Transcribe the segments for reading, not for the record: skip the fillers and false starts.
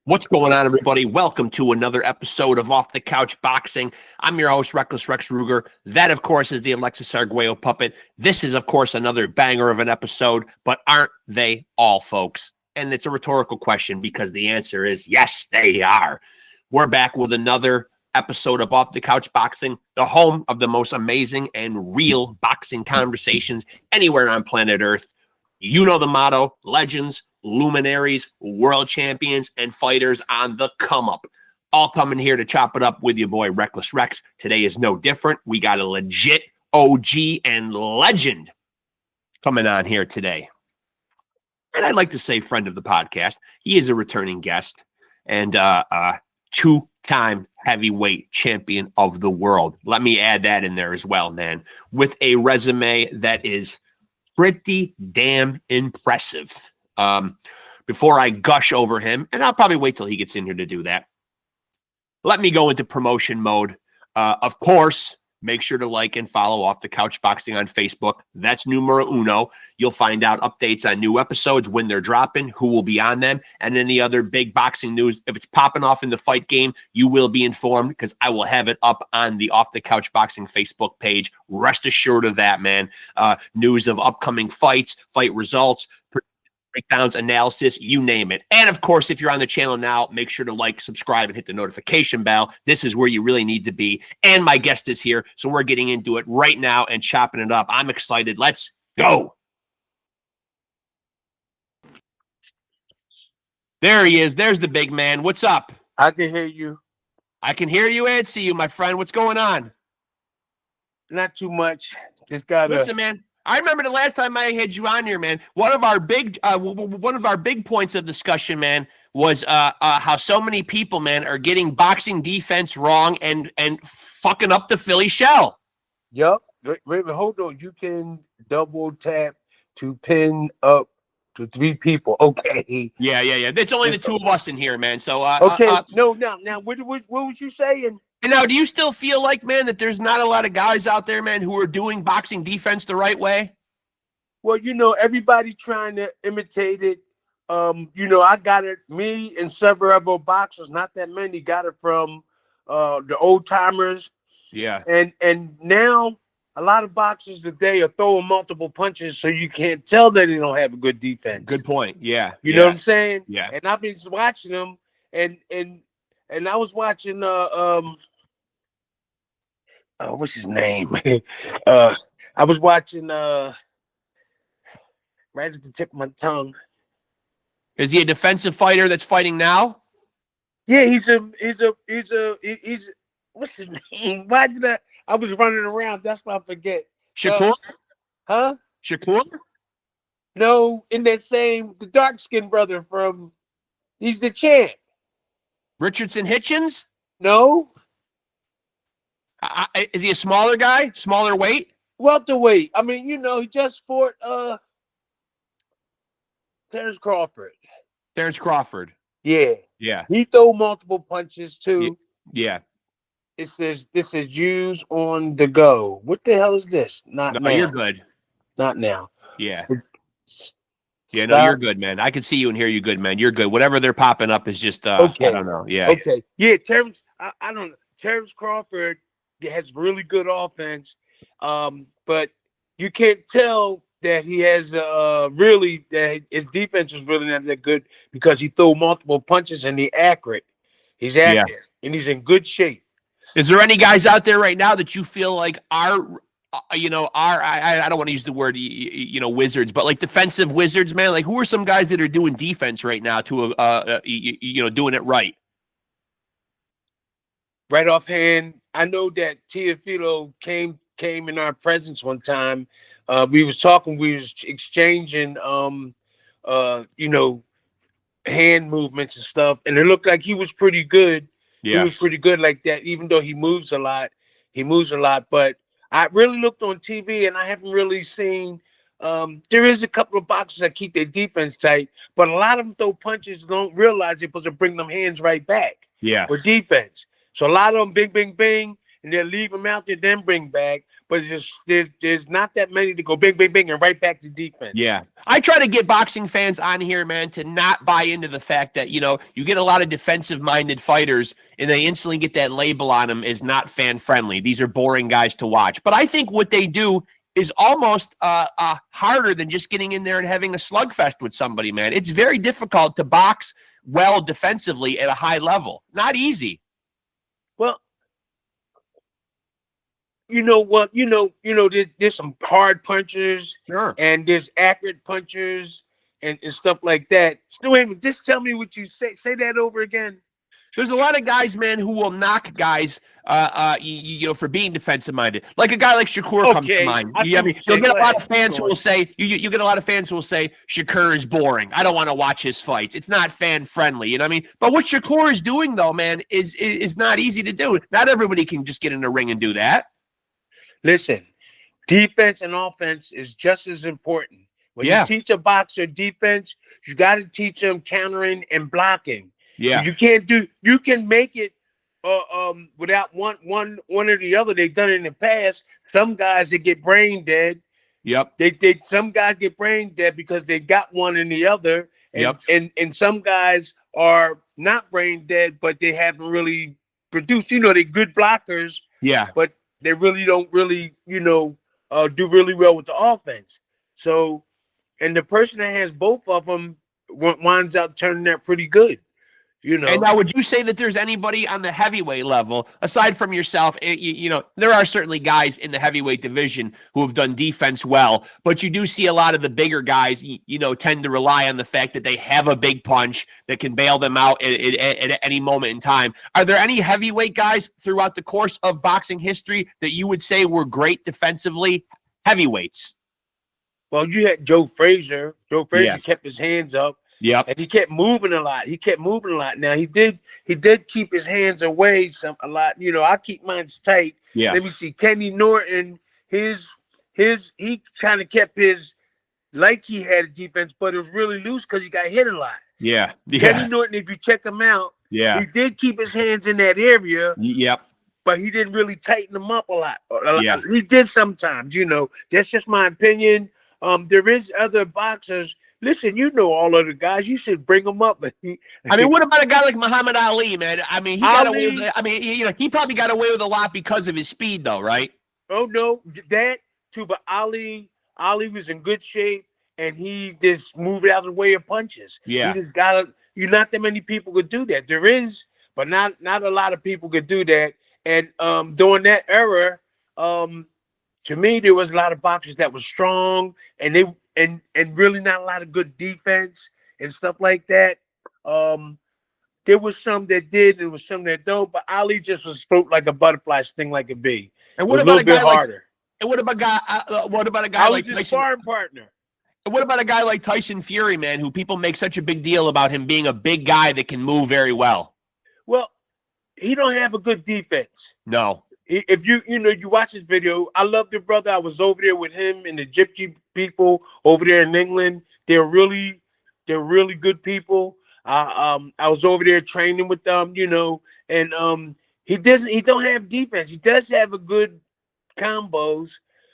What's going on, everybody? Welcome to another episode of Off the Couch Boxing. I'm your host, Reckless Rex Ruger. That, of course, is the Alexis Arguello puppet. This is, of course, another banger of an episode, but aren't they all, folks? And it's a rhetorical question because the answer is yes, they are. We're back with another episode of Off the Couch Boxing, the home of the most amazing and real boxing conversations anywhere on planet Earth. You know the motto: legends, luminaries, world champions, and fighters on the come up. All coming here to chop it up with your boy Reckless Rex. Today is no different. We got a legit OG and legend coming on here today. And I'd like to say friend of the podcast. He is a returning guest and two-time heavyweight champion of the world. Let me add that in there as well, man. With a resume that is pretty damn impressive. Before I gush over him, and I'll probably wait till he gets in here to do that, let me go into promotion mode. Of course, make sure to like and follow Off the Couch Boxing on Facebook. That's numero uno. You'll find out updates on new episodes, when they're dropping, who will be on them, and any other big boxing news. If it's popping off in the fight game, you will be informed because I will have it up on the Off the Couch Boxing Facebook page. Rest assured of that, man. News of upcoming fights, fight results, breakdowns, analysis, you name it. And of course, if you're on the channel now, make sure to like, subscribe, and hit the notification bell. This is where you really need to be. And my guest is here, so we're getting into it right now and chopping it up. I'm excited. Let's go. There he is. There's the big man. What's up? I can hear you. I can hear you and see you, my friend. What's going on? Not too much. Just gotta listen, man. I remember the last time I had you on here, man. One of our big points of discussion, man, was how so many people, man, are getting boxing defense wrong and fucking up the Philly shell. Yup. Wait, hold on. You can double tap to pin up to 3 people. Okay. Yeah. It's only the 2 of us in here, man. So okay. Now, what was you saying? And now, do you still feel like, man, that there's not a lot of guys out there, man, who are doing boxing defense the right way? Well, everybody trying to imitate it. I got it. Me and several other boxers, not that many, got it from the old timers. Yeah. And now a lot of boxers today are throwing multiple punches, so you can't tell that they don't have a good defense. Good point. Yeah. You know what I'm saying? Yeah. And I've been watching them, and I was watching what's his name? I was watching right at the tip of my tongue. Is he a defensive fighter that's fighting now? Yeah, he's what's his name? Why did I was running around, that's why I forget. Shakur? Huh? Shakur? No, in that same, the dark-skinned brother he's the champ. Richardson Hitchens? No. Is he a smaller guy? Smaller weight? Welterweight. I mean, he just fought Terrence Crawford. Terrence Crawford. Yeah. Yeah. He threw multiple punches too. Yeah. This is Jews on the go. What the hell is this? Not now. You're good. Not now. Yeah. Yeah, no, you're good, man. I can see you and hear you good, man. You're good. Whatever they're popping up is just okay. I don't know. Yeah. Okay. Yeah, Terrence, I don't know. Terrence Crawford has really good offense. But you can't tell that he has that his defense is really not that good because he threw multiple punches and he's accurate. He's accurate and he's in good shape. Is there any guys out there right now that you feel like are I don't want to use the word wizards, but like defensive wizards, man? Like, who are some guys that are doing defense right now to doing it right? Right offhand, I know that Teofilo came in our presence one time. We was talking, we was exchanging hand movements and stuff, and it looked like he was pretty good. Yeah. He was pretty good like that, even though he moves a lot. But I really looked on TV and I haven't really seen there is a couple of boxers that keep their defense tight, but a lot of them throw punches, don't realize they're supposed to bring them hands right back. Yeah. For defense. So a lot of them bing, bing, bing, and they'll leave them out there, then bring back. But there's not that many to go bing, bing, bing, and right back to defense. Yeah. I try to get boxing fans on here, man, to not buy into the fact that, you get a lot of defensive-minded fighters, and they instantly get that label on them as not fan-friendly. These are boring guys to watch. But I think what they do is almost harder than just getting in there and having a slugfest with somebody, man. It's very difficult to box well defensively at a high level. Not easy. Well, you know what? There's some hard punchers, Sure, and there's accurate punchers and stuff like that. So wait, just tell me what you say. Say that over again. there's a lot of guys, man, who will knock guys, for being defensive-minded. Like a guy like Shakur comes to mind. You'll get a lot of fans who will say, you get a lot of fans who will say Shakur is boring. I don't want to watch his fights. It's not fan-friendly. You know what I mean? But what Shakur is doing, though, man, is not easy to do. Not everybody can just get in the ring and do that. Listen, defense and offense is just as important. When you teach a boxer defense, you got to teach them countering and blocking. Yeah, you can make it without one or the other. They've done it in the past. Some guys that get brain dead. Yep. Some guys get brain dead because they got one and the other. And, Yep. And some guys are not brain dead, but they haven't really produced. They're good blockers. Yeah. But they really don't really, do really well with the offense. So, and the person that has both of them winds up turning out pretty good. And now, would you say that there's anybody on the heavyweight level, aside from yourself, there are certainly guys in the heavyweight division who have done defense well, but you do see a lot of the bigger guys, tend to rely on the fact that they have a big punch that can bail them out at any moment in time. Are there any heavyweight guys throughout the course of boxing history that you would say were great defensively? Heavyweights. Well, you had Joe Frazier. Joe Frazier kept his hands up. Yep. And he kept moving a lot. Now he did keep his hands away a lot. I keep mine tight. Yeah. Let me see. Kenny Norton, he kind of kept his like he had a defense, but it was really loose because he got hit a lot. Yeah. Kenny Norton, if you check him out, he did keep his hands in that area. Yep. But he didn't really tighten them up a lot. Yeah. He did sometimes, That's just my opinion. There is other boxers. Listen, all of the guys. You should bring them up. What about a guy like Muhammad Ali, man? He got away with he probably got away with a lot because of his speed, though, right? Oh no, that too. But Ali was in good shape, and he just moved out of the way of punches. Yeah, he just not that many people could do that. There is, but not a lot of people could do that. And during that era, to me, there was a lot of boxers that were strong, and they. And really not a lot of good defense and stuff like that. There was some that did, there was some that don't, but Ali just was float like a butterfly, sting like a bee. And what about a guy harder. And what about a guy like Tyson? Sparring partner. And what about a guy like Tyson Fury, man, who people make such a big deal about him being a big guy that can move very well? Well, he don't have a good defense. No. If you watch his video, I love the brother. I was over there with him and the Gypsy people over there in England. They're really good people. I was over there training with them, and he don't have defense. He does have a good combos,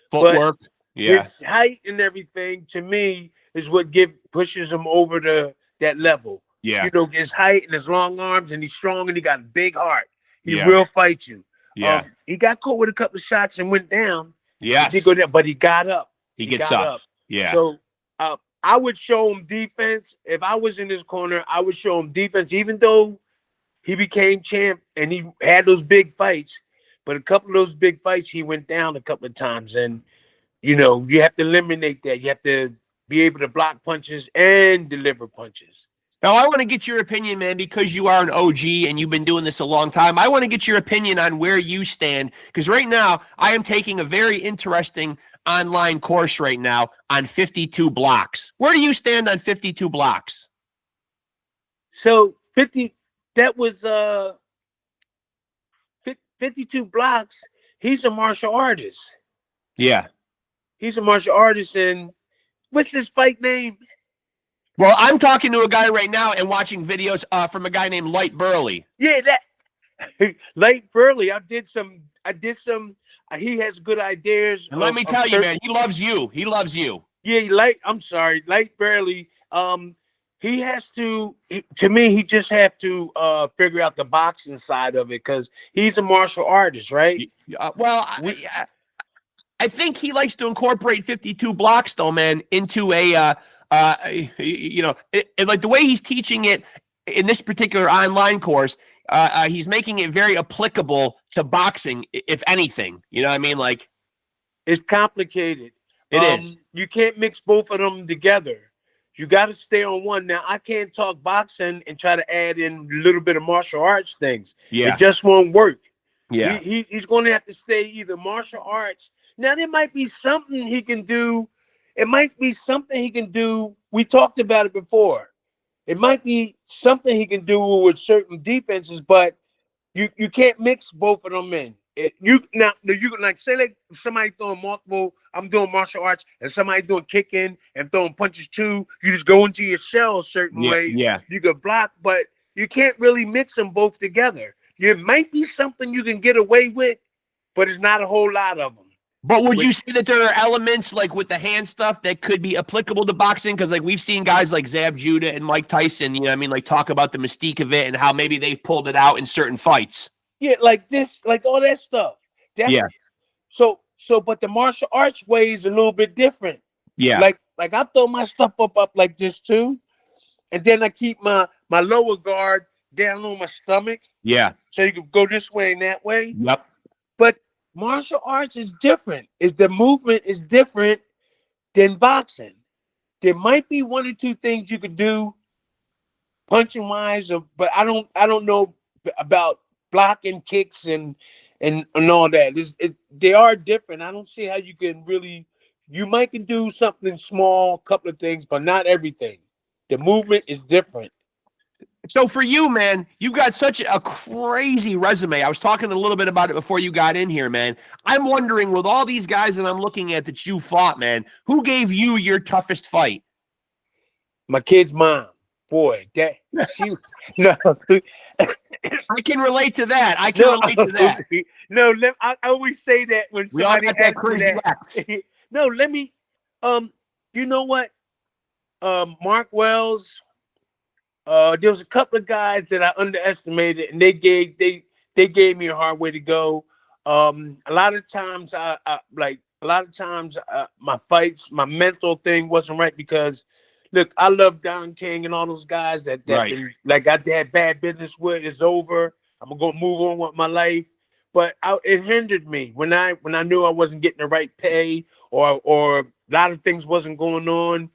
footwork. Yeah, his height and everything to me is what pushes him over that level. Yeah, his height and his long arms, and he's strong and he got a big heart. He will fight you. Yeah, he got caught with a couple of shots and went down. Yes, he did go down, but he got up. He gets up. Yeah. So I would show him defense. If I was in his corner, I would show him defense, even though he became champ and he had those big fights. But a couple of those big fights, he went down a couple of times. And, you have to eliminate that. You have to be able to block punches and deliver punches. Now, I want to get your opinion, man, because you are an OG and you've been doing this a long time. I want to get your opinion on where you stand, because right now I am taking a very interesting online course right now on 52 blocks. Where do you stand on 52 blocks? So 52 blocks. He's a martial artist. Yeah. He's a martial artist. And what's his fight name? Well, I'm talking to a guy right now and watching videos from a guy named Light Burley. Yeah, that Light Burley. I did some I did some. He has good ideas. And let me tell you, man, he loves you. He loves you. Yeah, I'm sorry, Light barely. He has to. To me, he just have to figure out the boxing side of it because he's a martial artist, right? Well, I think he likes to incorporate 52 blocks, though, man, into like the way he's teaching it in this particular online course. He's making it very applicable to boxing, if anything. You know what I mean? Like, it's complicated. It is. You can't mix both of them together. You got to stay on one. Now, I can't talk boxing and try to add in a little bit of martial arts things. Yeah. It just won't work. Yeah. He's going to have to stay either martial arts. Now, there might be something he can do. It might be something he can do. We talked about it before. It might be something he can do with certain defenses, but you can't mix both of them in. You can like say like somebody throwing multiple. I'm doing martial arts, and somebody doing kicking and throwing punches too. You just go into your shell a certain way. Yeah. You can block, but you can't really mix them both together. It might be something you can get away with, but it's not a whole lot of them. But would you say that there are elements like with the hand stuff that could be applicable to boxing? Because like we've seen guys like Zab Judah and Mike Tyson, you know what I mean, like talk about the mystique of it and how maybe they've pulled it out in certain fights. Yeah, like this, like all that stuff. Yeah. So, but the martial arts way is a little bit different. Yeah. Like I throw my stuff up like this too, and then I keep my lower guard down on my stomach. Yeah. So you can go this way and that way. Yep. But martial arts is different. The movement is different than boxing. There might be one or two things you could do punching wise, but I don't know about blocking kicks and all that. They are different. I don't see how you can really. You might can do something small, couple of things, but not everything. The movement is different. So for you, man, you've got such a crazy resume. I was talking a little bit about it before you got in here, man. I'm wondering, with all these guys that I'm looking at that you fought, man, who gave you your toughest fight? My kid's mom. Boy, she no. I can relate to that. I always say that when somebody asks me that. No, let me. You know what? Mark Wells. There was a couple of guys that I underestimated, and they gave me a hard way to go. A lot of times, my fights, my mental thing wasn't right because, look, I love Don King and all those guys that right. I had bad business with. It's over. I'm gonna move on with my life, but it hindered me when I knew I wasn't getting the right pay or a lot of things wasn't going on.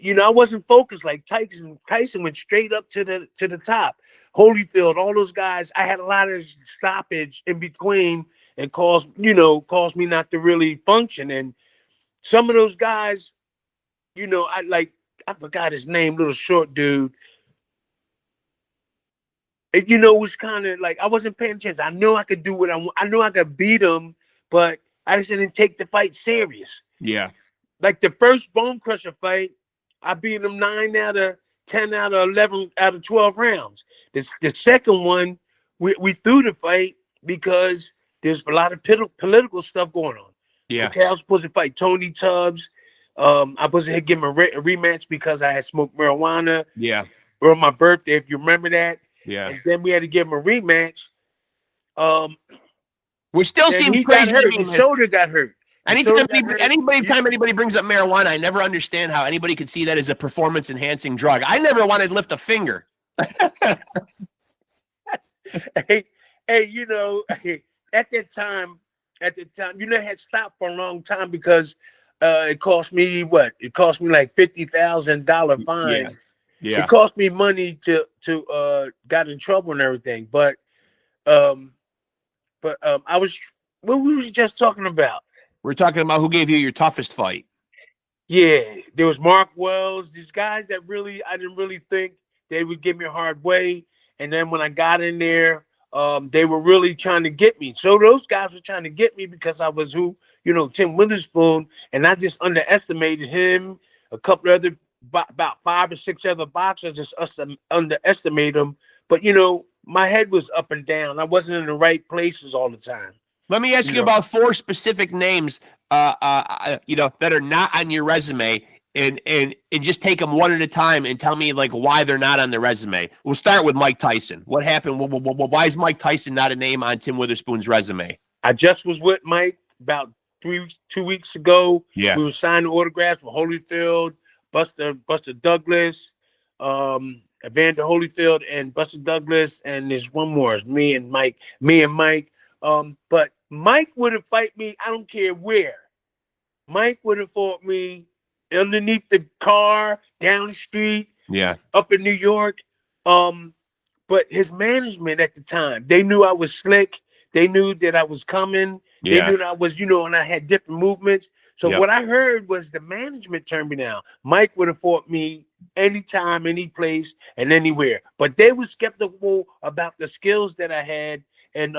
You know, I wasn't focused like Tyson. Tyson went straight up to the top. Holyfield, all those guys. I had a lot of stoppage in between and caused me not to really function. And some of those guys, I forgot his name, little short dude. It, was kind of like I wasn't paying attention. I knew I could do what I want. I knew I could beat him, but I just didn't take the fight serious. Yeah. Like the first Bone Crusher fight, I beat him 9 out of 10 out of 11 out of 12 rounds. The second one, we threw the fight because there's a lot of political stuff going on. Yeah. Okay, I was supposed to fight Tony Tubbs. I was supposed to give him a rematch because I had smoked marijuana. Yeah. On my birthday, if you remember that. Yeah. And then we had to give him a rematch. Which still seems crazy. His shoulder got hurt. Anytime anybody brings up marijuana, I never understand how anybody could see that as a performance-enhancing drug. I never wanted to lift a finger. hey, at that time, I had stopped for a long time because it cost me what? It cost me like $50,000 fine. Yeah. It cost me money to got in trouble and everything. But what we was just talking about. We're talking about who gave you your toughest fight. Yeah, there was Mark Wells. These guys that I didn't really think they would give me a hard way. And then when I got in there, they were really trying to get me. So those guys were trying to get me because I was Tim Witherspoon, and I just underestimated him. A couple of other, about 5 or 6 other boxers, just underestimated them. But my head was up and down. I wasn't in the right places all the time. Let me ask you about 4 specific names, that are not on your resume, and just take them one at a time and tell me like why they're not on the resume. We'll start with Mike Tyson. What happened? Why is Mike Tyson not a name on Tim Witherspoon's resume? I just was with Mike about 2 weeks ago. Yeah. We were signing autographs for Holyfield, Buster Douglas, Evander Holyfield, and Buster Douglas, and there's one more. It's me and Mike. But Mike would have fight me. I don't care where. Mike would have fought me underneath the car, down the street, up in New York. But his management at the time, they knew I was slick. They knew that I was coming. They knew that I was, and I had different movements. So what I heard was the management turned me down. Mike would have fought me anytime, any place, and anywhere. But they were skeptical about the skills that I had and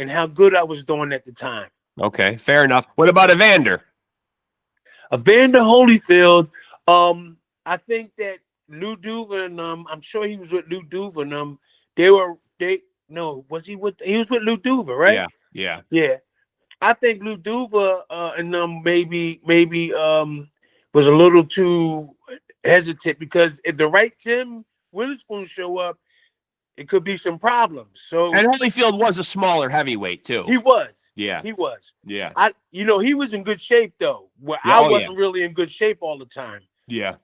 how good I was doing at the time. Okay, fair enough. What about Evander? Evander Holyfield, I think that Lou Duva, I'm sure he was with Lou Duva, he was with Lou Duva, right? Yeah. I think Lou Duva maybe was a little too hesitant, because if the right Tim Witherspoon show up, it could be some problems. So, and Holyfield was a smaller heavyweight too. He was. Yeah. He was. Yeah. He was in good shape though. I wasn't really in good shape all the time. Yeah.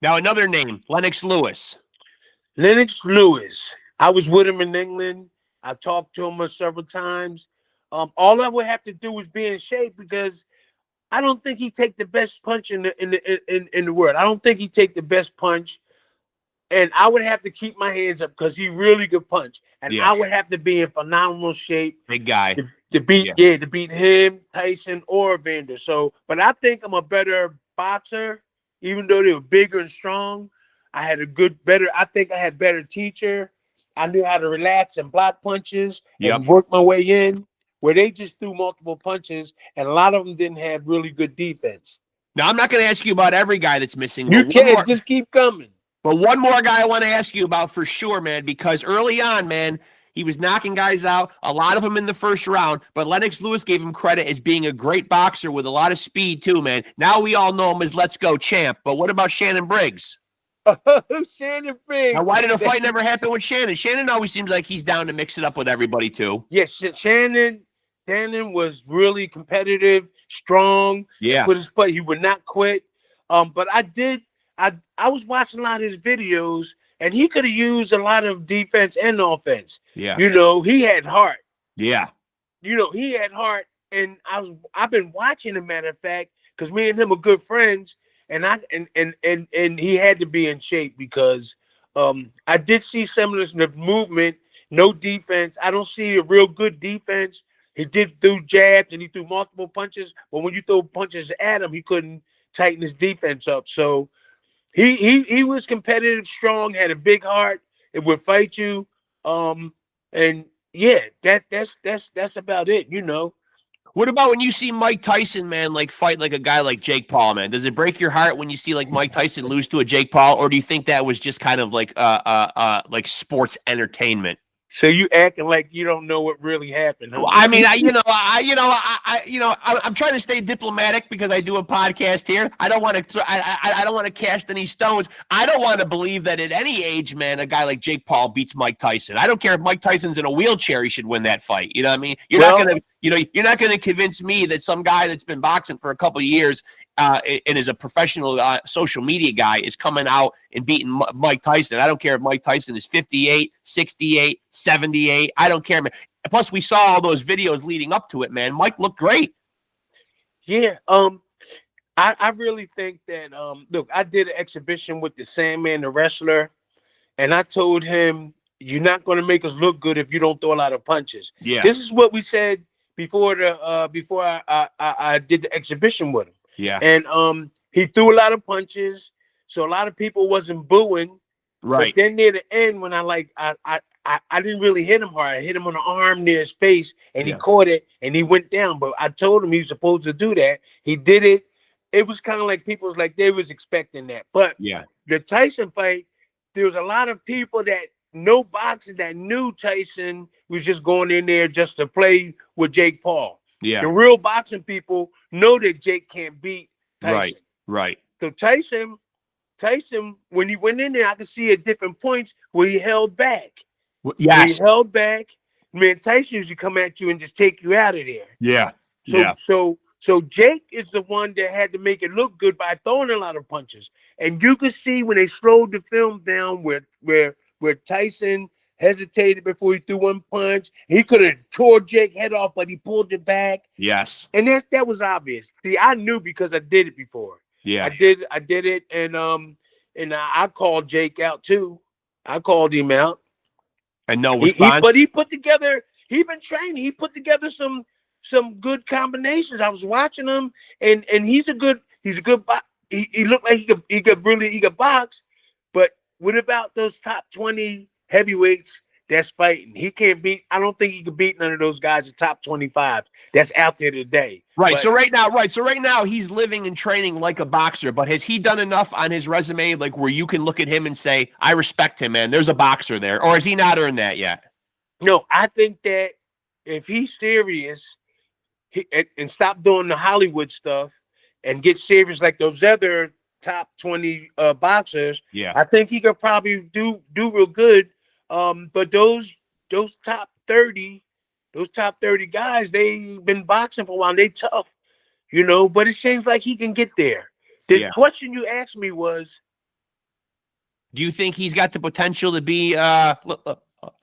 Now another name, Lennox Lewis. Lennox Lewis. I was with him in England. I talked to him several times. All I would have to do was be in shape, because I don't think he take the best punch in the world. I don't think he take the best punch. And I would have to keep my hands up, because he really could punch. And I would have to be in phenomenal shape. Big guy. To beat him, Tyson, or Evander. So, but I think I'm a better boxer, even though they were bigger and strong. I think I had better teacher. I knew how to relax and block punches and work my way in, where they just threw multiple punches, and a lot of them didn't have really good defense. Now, I'm not going to ask you about every guy that's missing. You can't, just keep coming. But one more guy I want to ask you about for sure, man, because early on, man, he was knocking guys out, a lot of them in the first round, but Lennox Lewis gave him credit as being a great boxer with a lot of speed too, man. Now we all know him as Let's Go Champ, but what about Shannon Briggs? Shannon Briggs. Now, why did a fight never happen with Shannon? Shannon always seems like he's down to mix it up with everybody too. Yes, Shannon was really competitive, strong. Yeah. Put his play. He would not quit. But I was watching a lot of his videos, and he could have used a lot of defense and offense. Yeah. He had heart. Yeah. He had heart, and I've been watching him, matter of fact, because me and him are good friends, and he had to be in shape, because I did see some of this movement, no defense. I don't see a real good defense. He did do jabs and he threw multiple punches, but when you throw punches at him, he couldn't tighten his defense up. So he was competitive, strong, had a big heart. It would fight you. And yeah, that's about it, What about when you see Mike Tyson, man, like fight like a guy like Jake Paul, man? Does it break your heart when you see like Mike Tyson lose to a Jake Paul, or do you think that was just kind of like sports entertainment? So you acting like you don't know what really happened, huh? I mean, I'm trying to stay diplomatic because I do a podcast here. I don't want to. I don't want to cast any stones. I don't want to believe that at any age, man, a guy like Jake Paul beats Mike Tyson. I don't care if Mike Tyson's in a wheelchair; he should win that fight. You know what I mean? You're not gonna convince me that some guy that's been boxing for a couple of years and is a professional social media guy is coming out and beating Mike Tyson. I don't care if Mike Tyson is 58, 68, 78. I don't care, man. Plus, we saw all those videos leading up to it, man. Mike looked great. Yeah. I really think that, look, I did an exhibition with the Sandman, the wrestler, and I told him, you're not going to make us look good if you don't throw a lot of punches. Yeah. This is what we said before I did the exhibition with him. Yeah. And he threw a lot of punches, so a lot of people wasn't booing. Right. But then near the end, when I didn't really hit him hard. I hit him on the arm near his face, and he caught it, and he went down. But I told him he was supposed to do that. He did it. It was kind of like people was like they was expecting that. But yeah, the Tyson fight, there was a lot of people that no boxer that knew Tyson was just going in there just to play with Jake Paul. Yeah. The real boxing people know that Jake can't beat Tyson. Right. So Tyson, when he went in there, I could see at different points where he held back. Yes. When he held back, man, Tyson used to come at you and just take you out of there. Yeah. So Jake is the one that had to make it look good by throwing a lot of punches. And you could see when they slowed the film down where Tyson hesitated before he threw one punch. He could have tore Jake's head off, but he pulled it back. Yes. And that was obvious. See, I knew because I did it before. Yeah. I did it, and I called Jake out too. I called him out. And no response. But he put together. He been training. He put together some good combinations. I was watching him, and he's a good. He looked like he could box. But what about those top 20 heavyweights that's fighting? He can't beat. I don't think he could beat none of those guys at top 25 that's out there today. Right. But, So right now he's living and training like a boxer, but has he done enough on his resume, like where you can look at him and say, I respect him, man. There's a boxer there. Or has he not earned that yet? No, I think that if he's serious and stop doing the Hollywood stuff and get serious like those other top 20 boxers, yeah, I think he could probably do real good. But those top 30 guys, they've been boxing for a while. They tough, but it seems like he can get there. The question you asked me was, do you think he's got the potential to be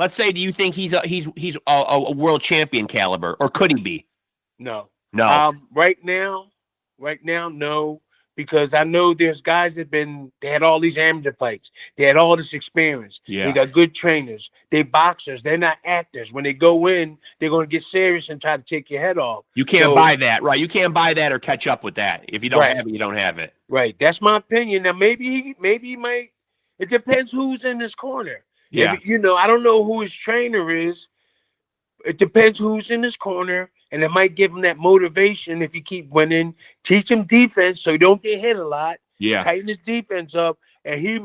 let's say, do you think he's a world champion caliber, or could he be? No. Right now, no, because I know there's guys they had all these amateur fights. They had all this experience. Yeah. They got good trainers. They boxers. They're not actors. When they go in, they're going to get serious and try to take your head off. You can't buy that, right? You can't buy that or catch up with that. If you don't have it, you don't have it. Right. That's my opinion. Now, maybe he might. It depends who's in his corner. Yeah. I don't know who his trainer is. It depends who's in his corner. And it might give him that motivation if you keep winning. Teach him defense so he don't get hit a lot. Yeah. Tighten his defense up, and he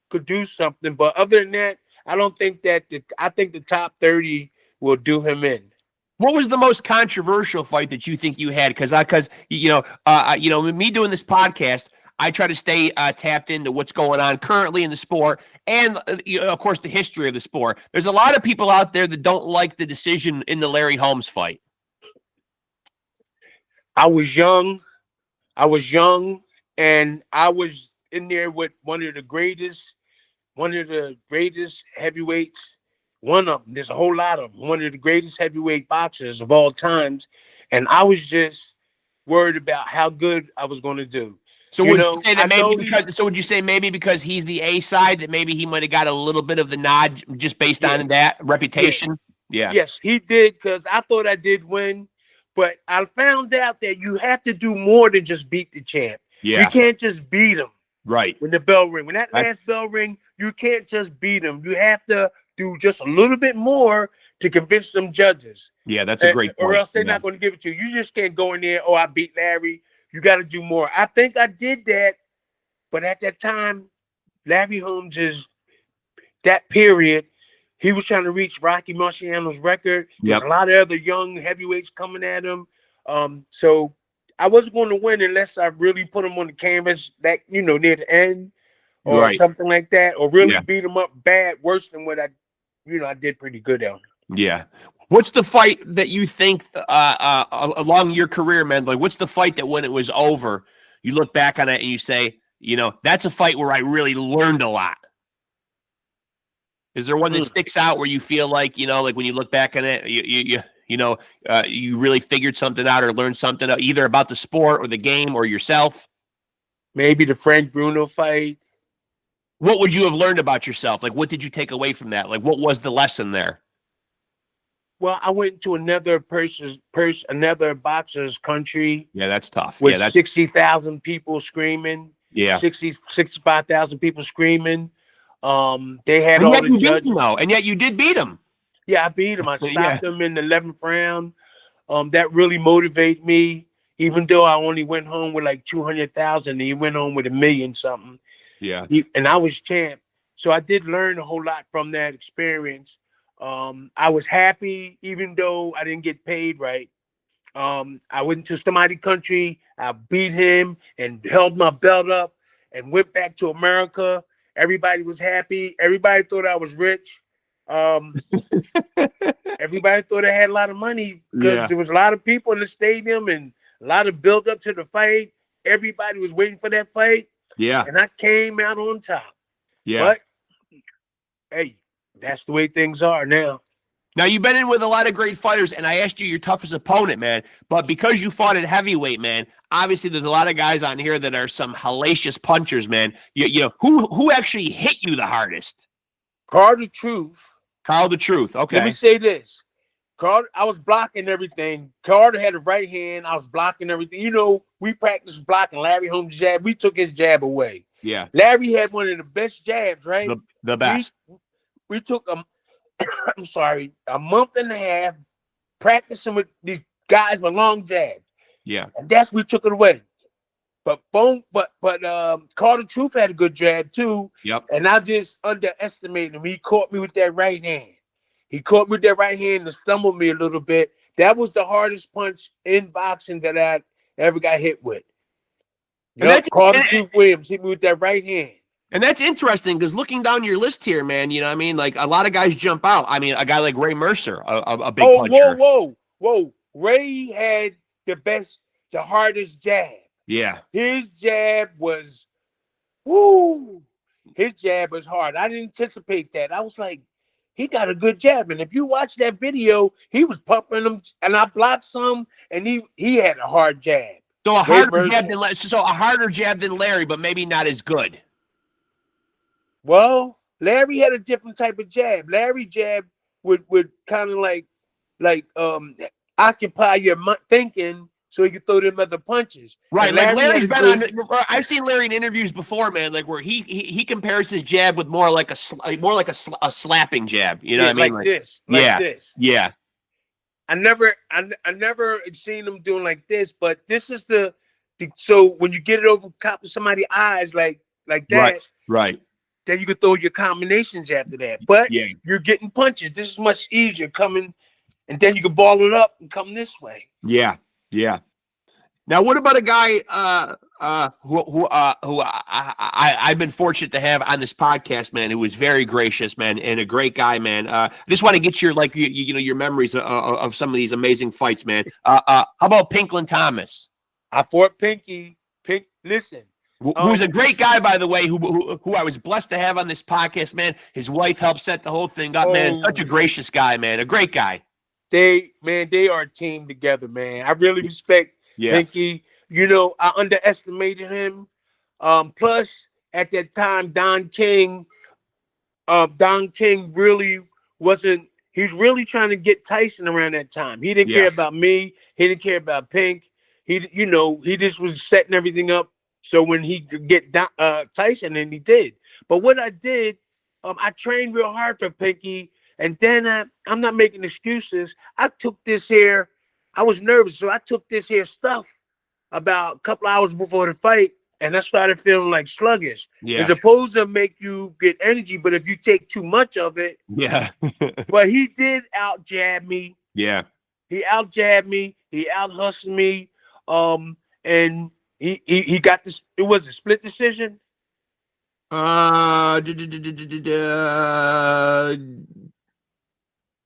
could do something. But other than that, I don't think that. I think the top 30 will do him in. What was the most controversial fight that you think you had? Because me doing this podcast, I try to stay tapped into what's going on currently in the sport and, of course, the history of the sport. There's a lot of people out there that don't like the decision in the Larry Holmes fight. I was young, and I was in there with one of the greatest heavyweights. One of them. There's a whole lot of them. One of the greatest heavyweight boxers of all times, and I was just worried about how good I was going to do. So would you say maybe because he's the A side that maybe he might have got a little bit of the nod just based on that reputation? Yeah. Yes, he did, because I thought I did win, but I found out that you have to do more than just beat the champ. Yeah. You can't just beat him. Right. When the bell ring. When that last bell ring, you can't just beat him. You have to do just a little bit more to convince them judges. Yeah, that's a great point. Or else they're not going to give it to you. You just can't go in there, I beat Larry. You got to do more. I think I did that, but at that time, Larry Holmes that period, he was trying to reach Rocky Marciano's record. There's a lot of other young heavyweights coming at him. So I wasn't going to win unless I really put him on the canvas that, near the end or something like that, or really beat him up bad, worse than what I did pretty good on. Yeah. What's the fight that you think along your career, man? Like, what's the fight that when it was over, you look back on it and you say, that's a fight where I really learned a lot? Is there one that sticks out where you feel like, like when you look back on it, you really figured something out or learned something either about the sport or the game or yourself? Maybe the Frank Bruno fight. What would you have learned about yourself? Like, what did you take away from that? Like, what was the lesson there? Well, I went to another boxer's country. Yeah, that's tough. With 60,000 people screaming. Yeah. 65,000 people screaming. They had all the judges. And yet you did beat him. Yeah, I beat him. I stopped him in the 11th round. That really motivated me, even though I only went home with like 200,000 and he went home with $1 million something. Yeah. And I was champ. So I did learn a whole lot from that experience. I was happy, even though I didn't get paid right. I went to somebody's country. I beat him and held my belt up and went back to America. Everybody was happy. Everybody thought I was rich. Um, Everybody thought I had a lot of money because Yeah. there was a lot of people in the stadium and a lot of build up to the fight. Everybody was waiting for that fight. Yeah. And I came out on top. Yeah. But hey, that's the way things are now. Now, you've been in with a lot of great fighters, and I asked you your toughest opponent, man. But because you fought at heavyweight, man, obviously there's a lot of guys on here that are some hellacious punchers, man. You know, who actually hit you the hardest? Carl the Truth. Carl the Truth. Okay. Let me say this. Carl, I was blocking everything. Carter had a right hand. I was blocking everything. You know, we practiced blocking Larry Holmes' jab. We took his jab away. Yeah. Larry had one of the best jabs, right? The best. We took I'm sorry, a month and a half practicing with these guys with long jabs. Yeah. And that's we took it away. But Carter Truth had a good jab too. Yep. And I just underestimated him. He caught me with that right hand. He caught me with that right hand and stumbled me a little bit. That was the hardest punch in boxing that I ever got hit with. Carter Truth Williams hit me with that right hand. And that's interesting because looking down your list here, man, you know what I mean? Like a lot of guys jump out. I mean, a guy like Ray Mercer, a big puncher. Whoa. Ray had the hardest jab. Yeah. His jab was, woo. His jab was hard. I didn't anticipate that. I was like, he got a good jab. And if you watch that video, he was pumping them, and I blocked some, and he had a hard jab. So a harder jab than Larry, but maybe not as good. Well, Larry had a different type of jab. Larry jab would kind of like occupy your thinking so you could throw them other punches. Right, like Larry's been on. I've seen Larry in interviews before, man. Like where he compares his jab with more like a slapping jab. You know what I mean? Like this. Yeah. I never seen him doing like this, but this is the so when you get it over top of somebody's eyes like that, right. Then you can throw your combinations after that. But you're getting punches. This is much easier coming, and then you can ball it up and come this way. Yeah. Now, what about a guy who I've been fortunate to have on this podcast, man, who was very gracious, man, and a great guy, man. I just want to get your your memories of some of these amazing fights, man. How about Pinklin Thomas? I fought Pinky. Listen. Who's a great guy, by the way, who I was blessed to have on this podcast, man. His wife helped set the whole thing up, man. Such a gracious guy, man. A great guy. They are a team together, man. I really respect Pinky. You know, I underestimated him. Plus, at that time, Don King really wasn't. He's really trying to get Tyson around that time. He didn't care about me. He didn't care about Pink. He just was setting everything up. So when he could get Tyson, and he did. But what I did, I trained real hard for Pinky. And then I'm not making excuses. I took this here. I was nervous. So I took this here stuff about a couple hours before the fight. And I started feeling like sluggish. Yeah. It's supposed to make you get energy. But if you take too much of it. Yeah. But he did out jab me. Yeah. He out jabbed me. He out hustled me. And he got this. It was a split decision.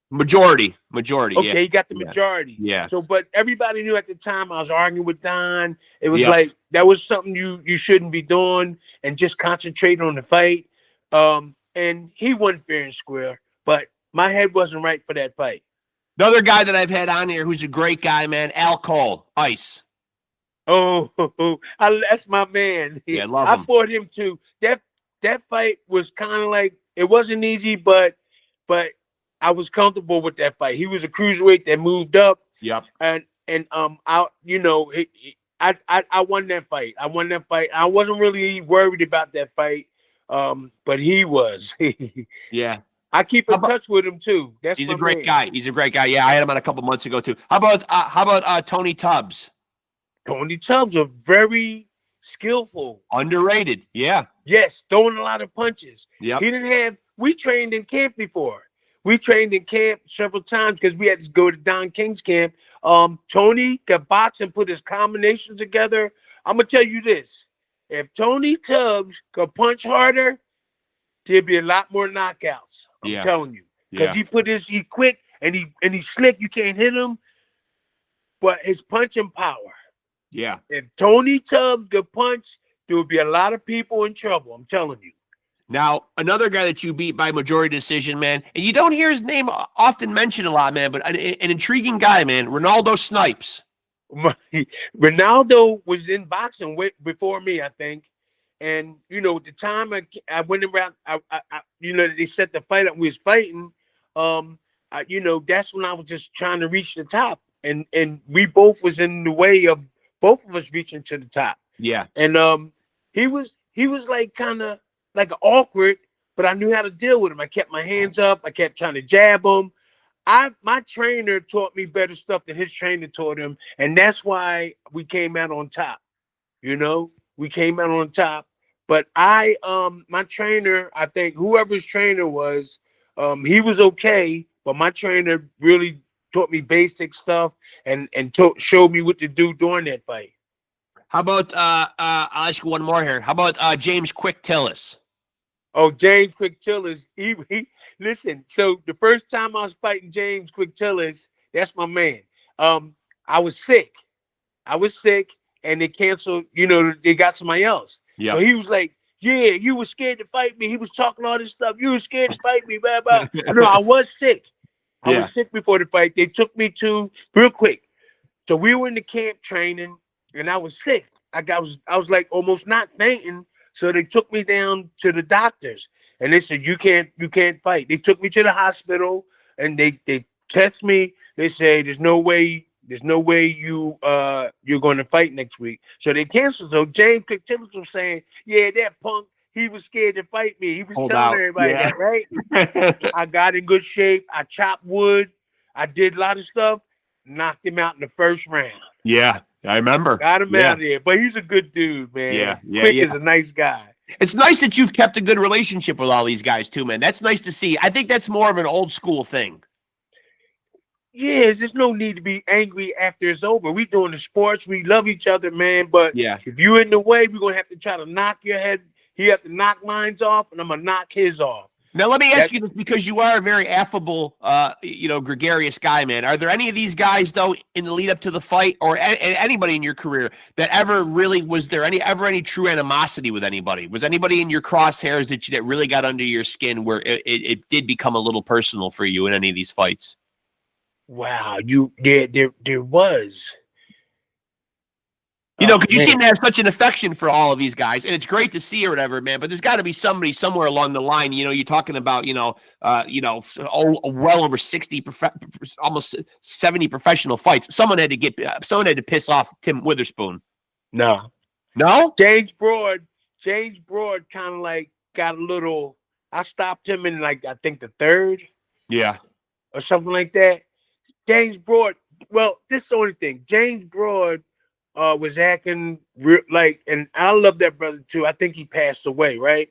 Majority. Okay, he got the majority. Yeah. So, but everybody knew at the time I was arguing with Don. It was like that was something you shouldn't be doing, and just concentrate on the fight. And he won fair and square, but my head wasn't right for that fight. The other guy that I've had on here, who's a great guy, man, Al Cole, Ice. Oh, that's my man. Yeah, love him. I fought him too. That fight was kind of like, it wasn't easy, but I was comfortable with that fight. He was a cruiserweight that moved up. Yep. And I won that fight. I wasn't really worried about that fight. But he was. Yeah. I keep in touch with him too. He's a great guy. He's a great guy. Yeah, I had him on a couple months ago too. How about Tony Tubbs? Tony Tubbs, a very skillful. Underrated. Yeah. Yes, throwing a lot of punches. Yep. He didn't have. We trained in camp before. We trained in camp several times because we had to go to Don King's camp. Tony could box and put his combinations together. I'm gonna tell you this: if Tony Tubbs could punch harder, there'd be a lot more knockouts. I'm telling you, because he quick and he's slick. You can't hit him, but his punching power. Yeah. If Tony Tubbs could punch, there would be a lot of people in trouble. I'm telling you. Now, another guy that you beat by majority decision, man, and you don't hear his name often mentioned a lot, man, but an intriguing guy, man, Ronaldo Snipes. Ronaldo was in boxing before me, I think. And, at the time I went around, they set the fight up. We was fighting. That's when I was just trying to reach the top. And we both was in the way of both of us reaching to the top. Yeah. And he was like kind of like awkward, but I knew how to deal with him. I kept my hands up. I kept trying to jab him. My trainer taught me better stuff than his trainer taught him, and that's why we came out on top. We came out on top. But my trainer, I think whoever's trainer was, he was okay, but my trainer really taught me basic stuff and showed me what to do during that fight. How about I'll ask you one more here. How about James Quick Tillis? Oh, James Quick Tillis. He listen. So the first time I was fighting James Quick Tillis, that's my man. I was sick, and they canceled. They got somebody else. Yeah. So he was like, "Yeah, you were scared to fight me." He was talking all this stuff. You were scared to fight me, blah blah. No, I was sick. I was sick before the fight. They took me to real quick. So we were in the camp training, and I was sick. I was like almost not fainting. So they took me down to the doctors, and they said, you can't fight. They took me to the hospital, and they test me. They say there's no way you're going to fight next week. So they canceled. So James Quick Tillis was saying, yeah, that punk, he was scared to fight me. He was telling everybody that, right? I got in good shape. I chopped wood. I did a lot of stuff. Knocked him out in the first round. Yeah. I remember. Got him out of there. But he's a good dude, man. Quick is a nice guy. It's nice that you've kept a good relationship with all these guys, too, man. That's nice to see. I think that's more of an old school thing. Yeah, there's no need to be angry after it's over. We doing the sports. We love each other, man. But if you're in the way, we're going to have to try to knock your head. He have to knock mine off, and I'm going to knock his off. Now, let me ask you this, because you are a very affable, gregarious guy, man. Are there any of these guys, though, in the lead up to the fight, or anybody in your career that ever really, was there any true animosity with anybody? Was anybody in your crosshairs that really got under your skin where it did become a little personal for you in any of these fights? Wow, there was. Because you seem to have such an affection for all of these guys, and it's great to see or whatever, man. But there's got to be somebody somewhere along the line. You're talking about, well over 60, almost 70 professional fights. Someone had to piss off Tim Witherspoon. No. James Broad kind of like got a little. I stopped him in I think the third. Yeah. Or something like that. James Broad. Well, this is the only thing. James Broad was acting and I love that brother too. I think he passed away, right?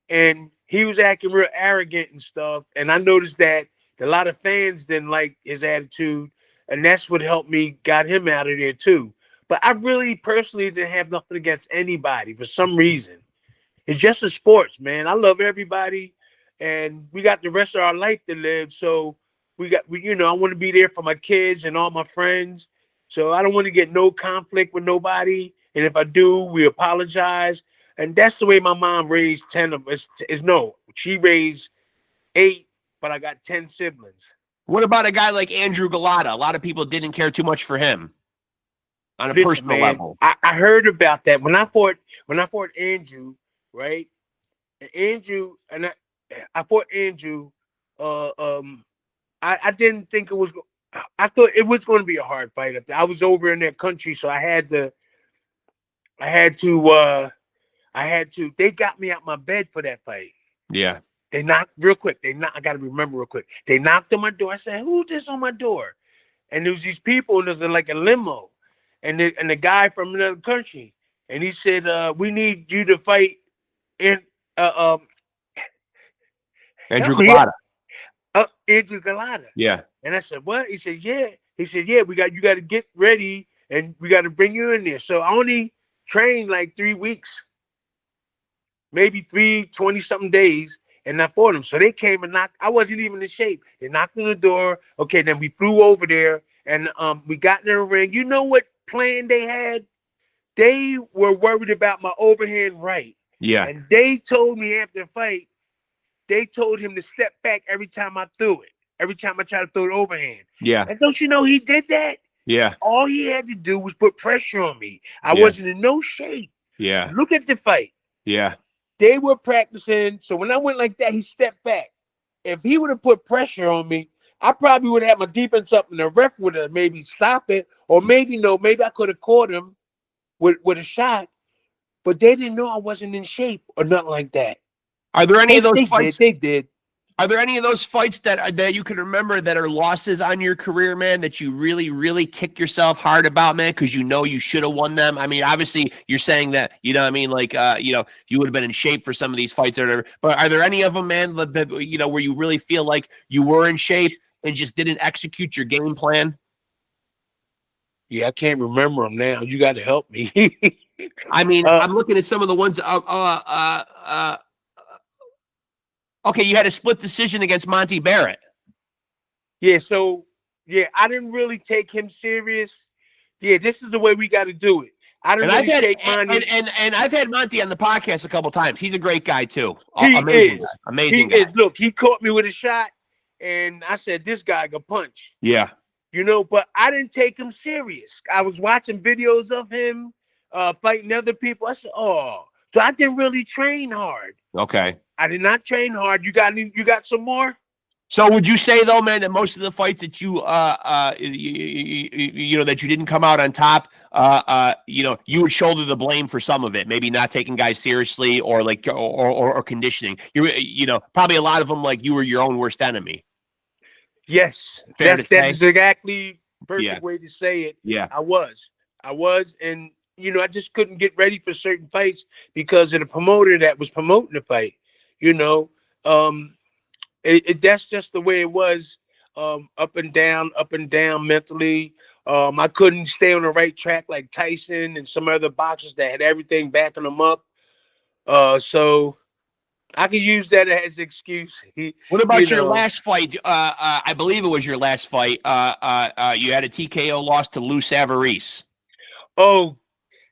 And he was acting real arrogant and stuff. And I noticed that a lot of fans didn't like his attitude, and that's what helped me got him out of there too. But I really personally didn't have nothing against anybody for some reason. It's just a sports, man. I love everybody, and we got the rest of our life to live. So I want to be there for my kids and all my friends. So I don't want to get no conflict with nobody. And if I do, we apologize. And that's the way my mom raised 10 of us. She raised 8, but I got 10 siblings. What about a guy like Andrew Galata? A lot of people didn't care too much for him on a personal level. I heard about that when I fought Andrew, right? I fought Andrew. I didn't think it was. I thought it was going to be a hard fight. I was over in that country, so I had to. They got me out my bed for that fight. Yeah. They knocked real quick. I got to remember real quick. They knocked on my door. I said, "Who's this on my door?" And there was these people, and there's like a limo, and the guy from another country. and he said, "We need you to fight in Andrew help me Galata. Andrew Galata." Yeah. And I said, "What?" He said, "Yeah." He said, "Yeah, you got to get ready, and we got to bring you in there." So I only trained like 3 weeks, maybe 20-something days, and I fought them. So they came and knocked. I wasn't even in shape. They knocked on the door. Okay, then we flew over there, and we got in the ring. You know what plan they had? They were worried about my overhand right. Yeah. And they told me after the fight, they told him to step back every time I threw it, every time I tried to throw the overhand. Yeah. And don't you know he did that? Yeah. All he had to do was put pressure on me. I Yeah. wasn't in no shape. Yeah. Look at the fight. Yeah. They were practicing. So when I went like that, he stepped back. If he would have put pressure on me, I probably would have had my defense up and the ref would have maybe stopped it. Or maybe no, maybe I could have caught him with a shot. But they didn't know I wasn't in shape or nothing like that. Are there any of those They fights? They did. Are there any of those fights that you can remember that are losses on your career, man, that you really, really kick yourself hard about, man, because you know you should have won them? I mean, obviously, you're saying that, you know what I mean? Like, you would have been in shape for some of these fights or whatever. But are there any of them, man, that where you really feel like you were in shape and just didn't execute your game plan? Yeah, I can't remember them now. You got to help me. I mean, I'm looking at some of the ones. Okay, you had a split decision against Monty Barrett. Yeah, so I didn't really take him serious. Yeah, this is the way we got to do it. I didn't really take Monty. And I've had Monty on the podcast a couple times. He's a great guy too. He Amazing is. Guy. Amazing guy. Look, he caught me with a shot, and I said, "This guy can punch." Yeah. You know, but I didn't take him serious. I was watching videos of him fighting other people. I said, "Oh," so I didn't really train hard. Okay. I did not train hard. You got some more? So would you say though, man, that most of the fights that you that you didn't come out on top, you would shoulder the blame for some of it, maybe not taking guys seriously or like or conditioning. Probably a lot of them like you were your own worst enemy. Yes, Fair to say? that's exactly perfect Yeah. way to say it. Yeah. I was, and I just couldn't get ready for certain fights because of the promoter that was promoting the fight. That's just the way it was. Up and down mentally. I couldn't stay on the right track like Tyson and some other boxers that had everything backing them up. So I could use that as an excuse. What about your last fight? I believe it was your last fight. You had a TKO loss to Lou Savarese. Oh,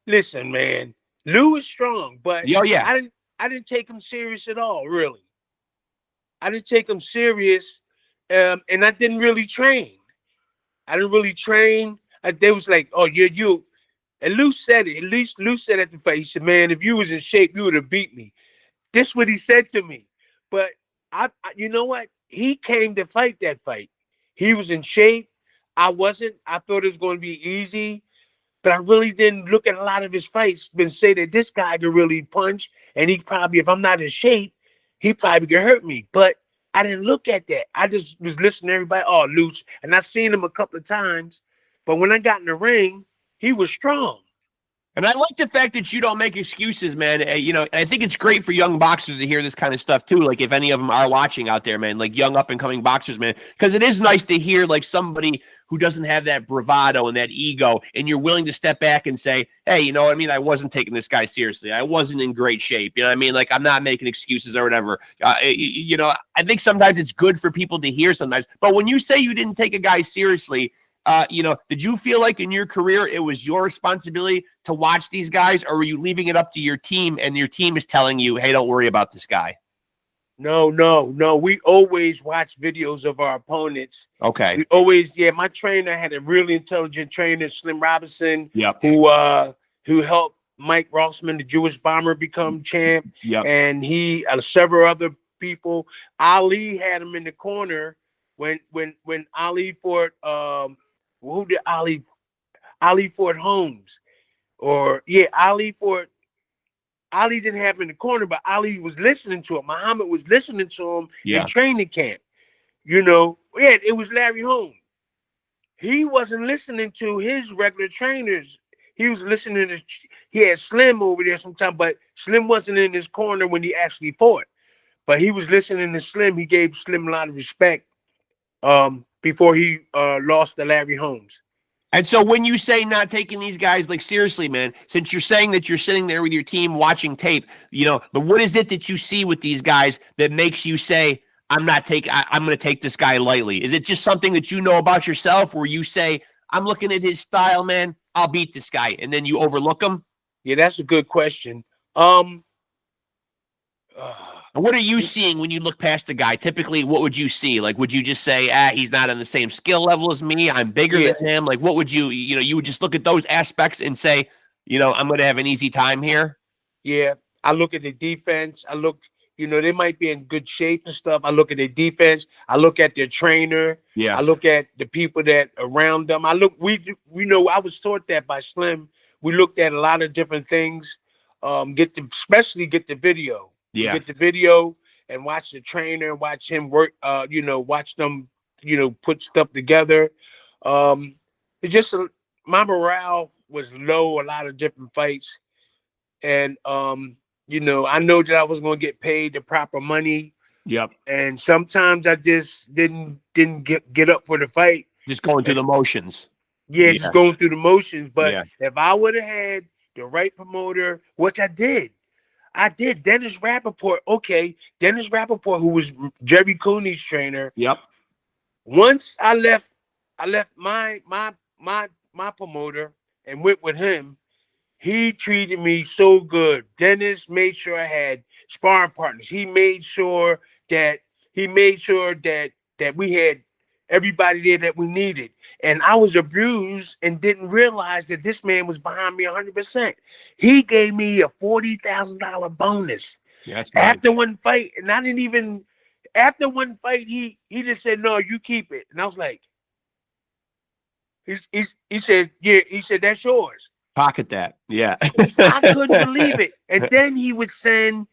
listen, man. Lou is strong, but Oh yeah, I didn't take him serious at all, really. I didn't take him serious, and I didn't really train. They was like, "Oh, you." And Lou said it. At least Lou said at the fight, he said, "Man, if you was in shape, you would have beat me." This is what he said to me. But you know what? He came to fight that fight. He was in shape. I wasn't. I thought it was going to be easy. But I really didn't look at a lot of his fights and say that this guy could really punch. And he probably, if I'm not in shape, he probably could hurt me. But I didn't look at that. I just was listening to everybody, "Oh, Luch." And I've seen him a couple of times. But when I got in the ring, he was strong. And I like the fact that you don't make excuses, man. I think it's great for young boxers to hear this kind of stuff too. Like if any of them are watching out there, man, like young up and coming boxers, man, because it is nice to hear like somebody who doesn't have that bravado and that ego, and you're willing to step back and say, "Hey, you know what I mean? I wasn't taking this guy seriously. I wasn't in great shape. You know what I mean? Like I'm not making excuses or whatever." I think sometimes it's good for people to hear sometimes. But when you say you didn't take a guy seriously, did you feel like in your career it was your responsibility to watch these guys, or were you leaving it up to your team and your team is telling you, "Hey, don't worry about this guy"? No. We always watch videos of our opponents. Okay. We always, my trainer had a really intelligent trainer, Slim Robinson, Yep. who helped Mike Rossman, the Jewish bomber, become champ. Yep. And he several other people. Ali had him in the corner when Ali fought who did Ali fought Holmes. Ali didn't have him in the corner, but Ali was listening to him. Muhammad was listening to him in training camp. It was Larry Holmes. He wasn't listening to his regular trainers. he was listening to. He had Slim over there sometime, but Slim wasn't in his corner when he actually fought. But he was listening to Slim. He gave Slim a lot of respect before he lost to Larry Holmes. And so when you say not taking these guys like seriously, man, since you're saying that you're sitting there with your team watching tape, but what is it that you see with these guys that makes you say, I'm going to take this guy lightly? Is it just something that you know about yourself where you say, I'm looking at his style, man, I'll beat this guy, and then you overlook him? Yeah, that's a good question. And what are you seeing when you look past a guy? Typically, what would you see? Like, would you just say, he's not on the same skill level as me, I'm bigger than him? Like, what would you would just look at those aspects and say, I'm going to have an easy time here? Yeah, I look at the defense. I look, they might be in good shape and stuff. I look at their defense. I look at their trainer. Yeah. I look at the people that around them. I was taught that by Slim. We looked at a lot of different things. Especially get the video. Yeah. Get the video and watch the trainer, watch him work, watch them, put stuff together. It's just my morale was low, a lot of different fights. And, I know that I was going to get paid the proper money. Yep. And sometimes I just didn't get up for the fight. Just going through the motions. Yeah, just going through the motions. But if I would have had the right promoter, which I did. Dennis Rappaport. Okay, Dennis Rappaport, who was Jerry Cooney's trainer. Yep. Once I left my promoter and went with him. He treated me so good. Dennis made sure I had sparring partners. He made sure that we had everybody there that we needed. And I was abused and didn't realize that this man was behind me 100%. He gave me a $40,000 bonus after one fight. And I didn't even, after one fight, he just said, no, you keep it. And I was like, he said, that's yours. Pocket that. Yeah. I couldn't believe it. And then he would send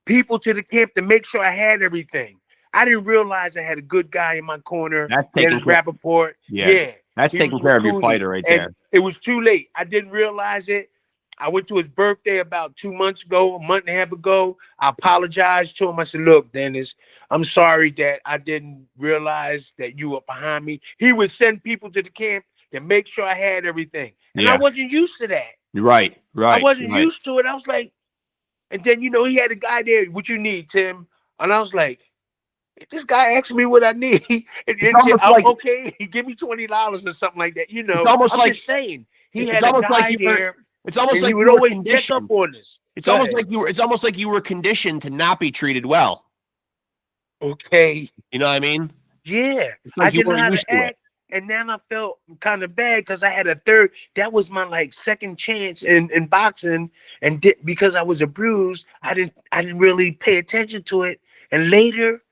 people to the camp to make sure I had everything. I didn't realize I had a good guy in my corner. That's taking Rappaport. Yeah. That's taking care of your fighter right there. It was too late. I didn't realize it. I went to his birthday about 2 months ago, a month and a half ago. I apologized to him. I said, look, Dennis, I'm sorry that I didn't realize that you were behind me. He would send people to the camp to make sure I had everything. And I wasn't used to that. Right. I wasn't used to it. I was like, and then, he had a guy there, what you need, Tim? And I was like, this guy asked me what I need. And okay, he give me $20 or something like that. It's almost I'm just saying. He had a guy there. It's almost like he would always check up on us. It's almost like you were conditioned to not be treated well. Okay. You know what I mean? Yeah. Like I didn't know how to act. And then I felt kind of bad because I had a third. That was my second chance in boxing, and because I was abused, I didn't really pay attention to it. And later,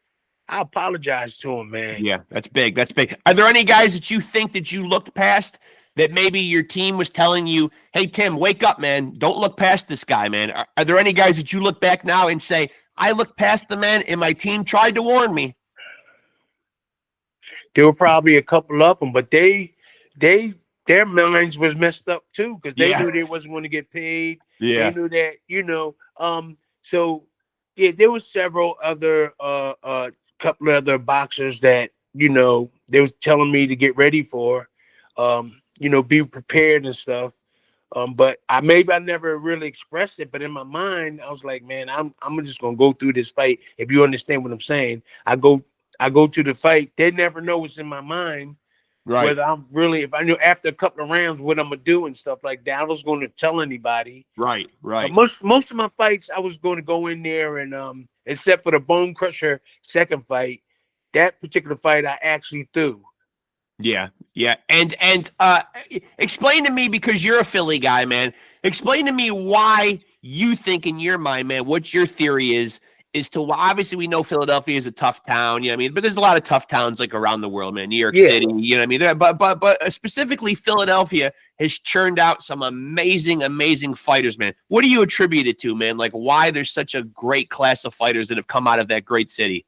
I apologized to him, man. Yeah, that's big. That's big. Are there any guys that you think that you looked past that maybe your team was telling you, "Hey Tim, wake up, man! Don't look past this guy, man"? Are there any guys that you look back now and say, "I looked past the man, and my team tried to warn me"? There were probably a couple of them, but their minds was messed up too because they knew they wasn't going to get paid. Yeah, they knew that, So yeah, there was several other couple of other boxers that they was telling me to get ready for, be prepared and stuff. But I never really expressed it, but in my mind, I was like, man, I'm just gonna go through this fight. If you understand what I'm saying, I go to the fight. They never know what's in my mind. Right. Whether if I knew after a couple of rounds what I'm gonna do and stuff like that, I was going to tell anybody. Right. Most of my fights, I was going to go in there and except for the Bone Crusher second fight, that particular fight I actually threw. Yeah. And explain to me, because you're a Philly guy, man. Explain to me why you think in your mind, man, what your theory is to why. Obviously we know Philadelphia is a tough town, but there's a lot of tough towns around the world, man. New York City, but specifically Philadelphia has churned out some amazing fighters, man. What do you attribute it to, man? Like why there's such a great class of fighters that have come out of that great city?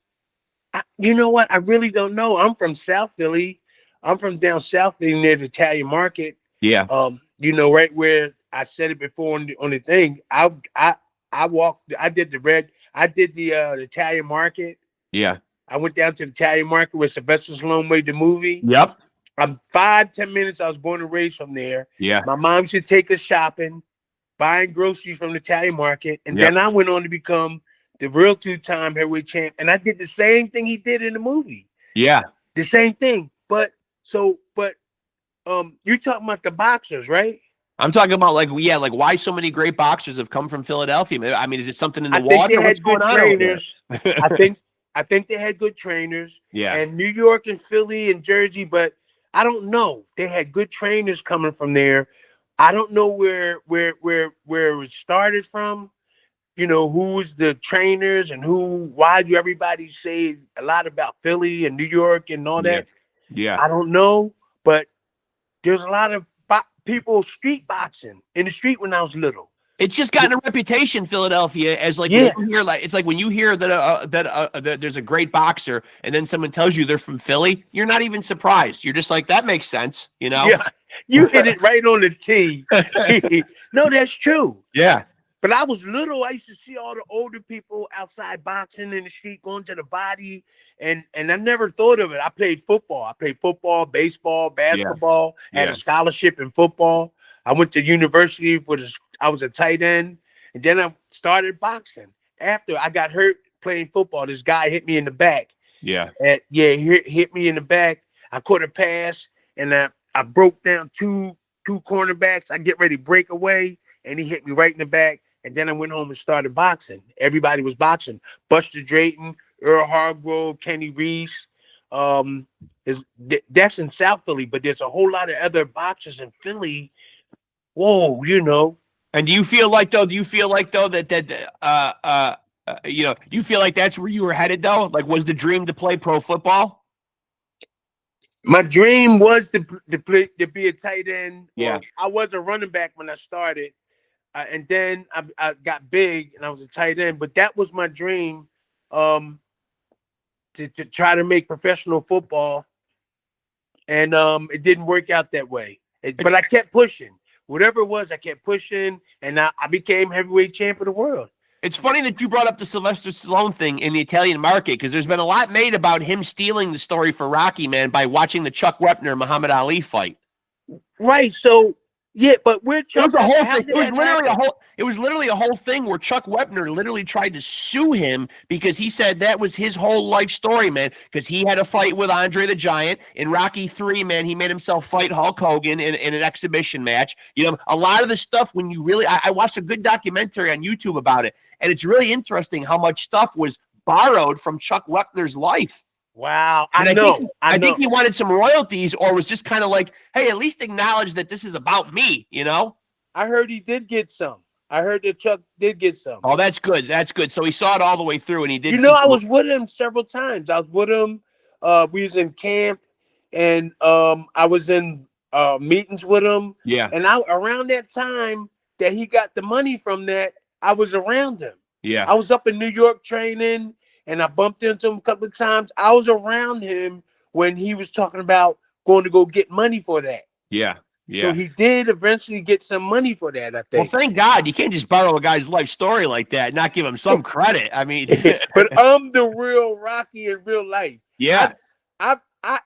You know what? I really don't know. I'm from South Philly. I'm from down south near the Italian market. Yeah. Right where I said it before on the thing. I walked. I did the Italian market. Yeah. I went down to the Italian market where Sylvester Stallone made the movie. Yep. I'm 5-10 minutes. I was born and raised from there. Yeah. My mom should take us shopping, buying groceries from the Italian market, and then I went on to become the real 2-time heavyweight champ. And I did the same thing he did in the movie. Yeah. The same thing. But you talking about the boxers, right? I'm talking about like why so many great boxers have come from Philadelphia. I mean, is it something in the I think water? they What's had good going trainers. on over I think they had good trainers. Yeah. And New York and Philly and Jersey, but I don't know. They had good trainers coming from there. I don't know where it started from. You know, who's the trainers and why do everybody say a lot about Philly and New York and all that? Yeah. I don't know, but there's a lot of people street boxing in the street when I was little. It's just gotten a reputation, Philadelphia, as like when you hear it's like when you hear that there's a great boxer, and then someone tells you they're from Philly, you're not even surprised. You're just like, that makes sense, you know? Yeah, you hit it right on the tee. No, that's true. Yeah. But I was little. I used to see all the older people outside boxing in the street, going to the body, and I never thought of it. I played football. Baseball, basketball. Had a scholarship in football. I went to university I was a tight end, and then I started boxing. After I got hurt playing football, this guy hit me in the back. Yeah. He hit me in the back. I caught a pass, and I broke down two cornerbacks. I get ready to break away, and he hit me right in the back. And then I went home and started boxing. Everybody was boxing. Buster Drayton, Earl Hargrove, Kenny Reese. That's in South Philly, but there's a whole lot of other boxers in Philly. Whoa, you know. And do you feel like though that you feel like that's where you were headed though? Like, was the dream to play pro football? My dream was to be a tight end. Yeah. I was a running back when I started. And then I got big and I was a tight end, but that was my dream, to try to make professional football. And it didn't work out that way. But I kept pushing. Whatever it was, I kept pushing, and I became heavyweight champ of the world. It's funny that you brought up the Sylvester Stallone thing in the Italian market, because there's been a lot made about him stealing the story for Rocky, man, by watching the Chuck Wepner Muhammad Ali fight. Right. So yeah, but we're Chuck. It was a whole thing. It was literally a whole thing where Chuck Wepner literally tried to sue him because he said that was his whole life story, man. Because he had a fight with Andre the Giant in Rocky 3, man. He made himself fight Hulk Hogan in an exhibition match. You know, a lot of the stuff when you really, I watched a good documentary on YouTube about it, and it's really interesting how much stuff was borrowed from Chuck Wepner's life. Wow. I know. I think he wanted some royalties, or was just kind of like, hey, at least acknowledge that this is about me, you know? I heard he did get some. I heard that Chuck did get some. Oh, that's good. That's good. So he saw it all the way through, and he did. You know, I was with him several times. I was with him. We was in camp, and I was in meetings with him. Yeah. And around that time that he got the money from that, I was around him. Yeah. I was up in New York training, and I bumped into him a couple of times. I was around him when he was talking about going to go get money for that. Yeah. Yeah. So he did eventually get some money for that, I think. Well, thank God. You can't just borrow a guy's life story like that and not give him some credit. I mean, but I'm the real Rocky in real life. Yeah. I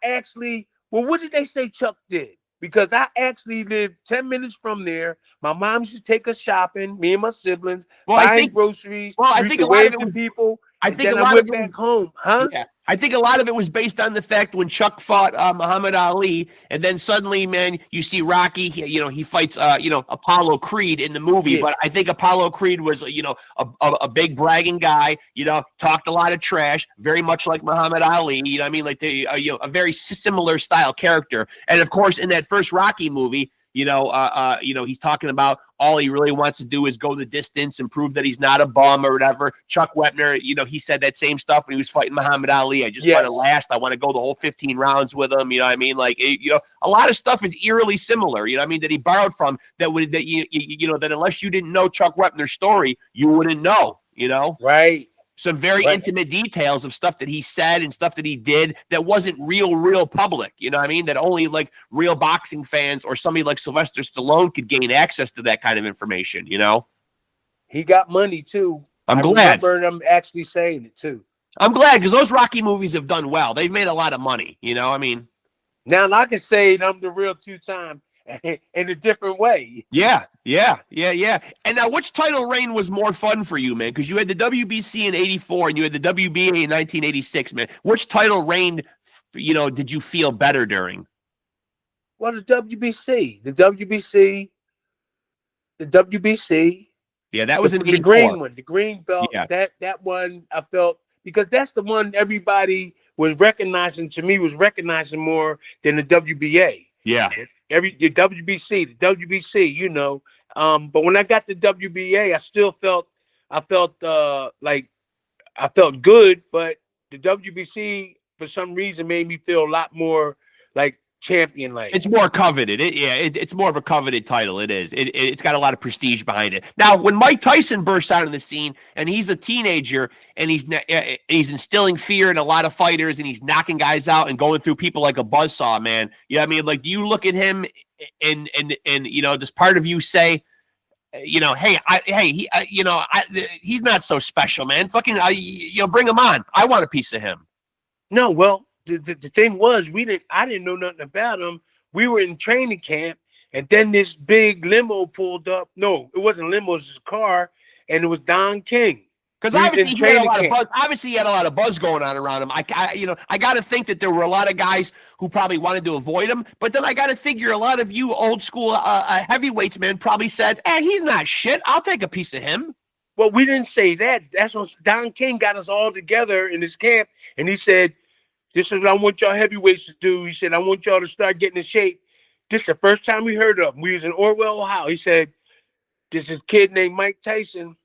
actually, well, what did they say Chuck did? Because I actually lived 10 minutes from there. My mom used to take us shopping, me and my siblings, buying groceries. Well, I think a lot of it people. I think then a lot I went of it back home, huh? Yeah. I think a lot of it was based on the fact when Chuck fought Muhammad Ali, and then suddenly, man, you see Rocky. He fights, Apollo Creed in the movie. Yeah. But I think Apollo Creed was, a big bragging guy. Talked a lot of trash, very much like Muhammad Ali. You know what I mean? Like a very similar style character. And of course, in that first Rocky movie, he's talking about all he really wants to do is go the distance and prove that he's not a bum or whatever. Chuck Wepner, he said that same stuff when he was fighting Muhammad Ali. I just want to last. I want to go the whole 15 rounds with him. You know what I mean? Like, a lot of stuff is eerily similar. You know what I mean? That he borrowed from that unless you didn't know Chuck Wepner's story, you wouldn't know, Right. some very Right. intimate details of stuff that he said and stuff that he did that wasn't real public. You know what I mean? That only like real boxing fans or somebody like Sylvester Stallone could gain access to that kind of information, you know? He got money too. I'm I glad. remember them actually saying it too. I'm glad because those Rocky movies have done well. They've made a lot of money, you know? I mean, Now I can say I'm the real two-time in a different way. yeah. And now, which title reign was more fun for you, man? Because you had the WBC in '84 and you had the WBA in 1986, man. Which title reign, you know, did you feel better during? Well, the WBC. Yeah, that was in The '84. green one, the green belt. Yeah. That one I felt, because that's the one everybody was recognizing more than the WBA. Yeah. The WBC, you know. But when I got the WBA, I felt good, but the WBC for some reason made me feel a lot more like champion like. It's more coveted. It's more of a coveted title. It is. It's got a lot of prestige behind it. Now, when Mike Tyson bursts out on the scene and he's a teenager and he's instilling fear in a lot of fighters and he's knocking guys out and going through people like a buzzsaw, man. You know what I mean? Like, do you look at him and you know, does part of you say, you know, he's not so special, man. Fucking, you know, bring him on. I want a piece of him. No, well, the thing was, I didn't know nothing about him. We were in training camp, and then this big limo pulled up. No, it wasn't a limo, it was a car, and it was Don King. Because obviously he had a lot of buzz. Obviously, he had a lot of buzz going on around him. I got to think that there were a lot of guys who probably wanted to avoid him. But then I got to figure a lot of you old school heavyweights, man, probably said, he's not shit. I'll take a piece of him. Well, we didn't say that. That's when Don King got us all together in his camp, and he said, "This is what I want y'all heavyweights to do." He said, "I want y'all to start getting in shape." This is the first time we heard of him. We was in Orwell, Ohio. He said, "This is a kid named Mike Tyson,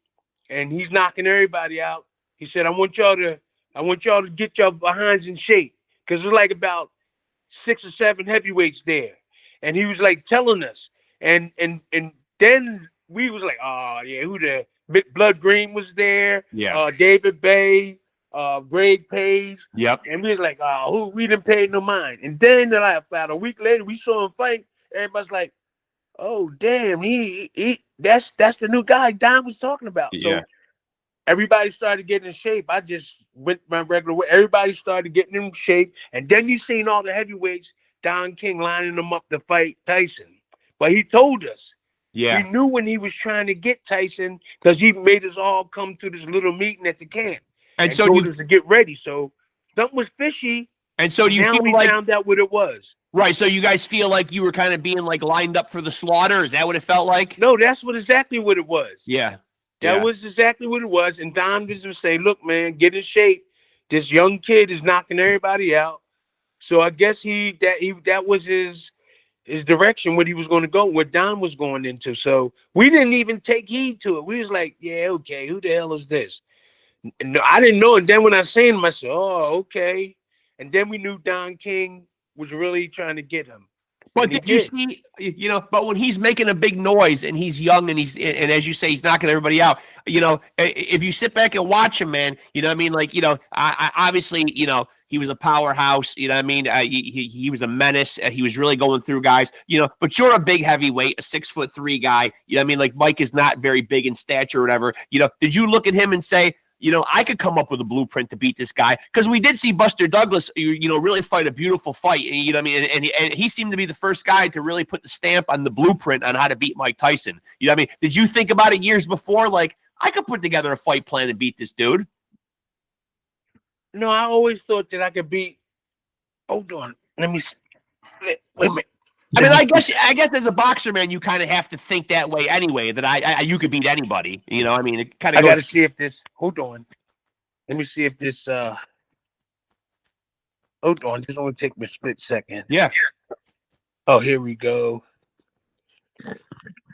and he's knocking everybody out." He said, I want y'all to get your behinds in shape." Because there's like about 6 or 7 heavyweights there. And he was like telling us. And then we was like, oh yeah, who the Blood Green was there? Yeah. David Bay, Greg Page. Yep. And we was like, oh, we didn't pay no mind. And then like about a week later, we saw him fight. Everybody's like, oh damn, that's the new guy Don was talking about. Yeah. So everybody started getting in shape. I just went my regular way. Everybody started getting in shape. And then you seen all the heavyweights, Don King lining them up to fight Tyson. But he told us. Yeah. We knew when he was trying to get Tyson, because he made us all come to this little meeting at the camp. And so told us to get ready. So something was fishy. And so do you feel we like found out what it was. Right. So you guys feel like you were kind of being like lined up for the slaughter? Is that what it felt like? No, that's exactly what it was. Yeah. That was exactly what it was. And Don just would say, look, man, get in shape. This young kid is knocking everybody out. So I guess that was his direction, what he was going to go, what Don was going into. So we didn't even take heed to it. We was like, yeah, okay, who the hell is this? No, I didn't know. And then when I seen him, I said, oh, okay. And then we knew Don King was really trying to get him. But did you see, you know, but when he's making a big noise and he's young and and as you say, he's knocking everybody out, you know, if you sit back and watch him, man, you know what I mean? Like, you know, I obviously, you know, he was a powerhouse, you know what I mean? He was a menace. He was really going through guys, you know, but you're a big heavyweight, a 6'3" guy. You know what I mean? Like Mike is not very big in stature or whatever. You know, did you look at him and say, you know, I could come up with a blueprint to beat this guy? Because we did see Buster Douglas, you know, really fight a beautiful fight. You know what I mean? And he seemed to be the first guy to really put the stamp on the blueprint on how to beat Mike Tyson. You know what I mean? Did you think about it years before? Like, I could put together a fight plan and beat this dude. No, I always thought that I could beat. Hold on. Let me see. Wait a minute. I mean, I guess as a boxer, man, you kind of have to think that way anyway, that you could beat anybody. You know, I mean, it kind of. I got to see if this. Hold on. Let me see if this. Hold on. This only take me a split second. Yeah. Oh, here we go.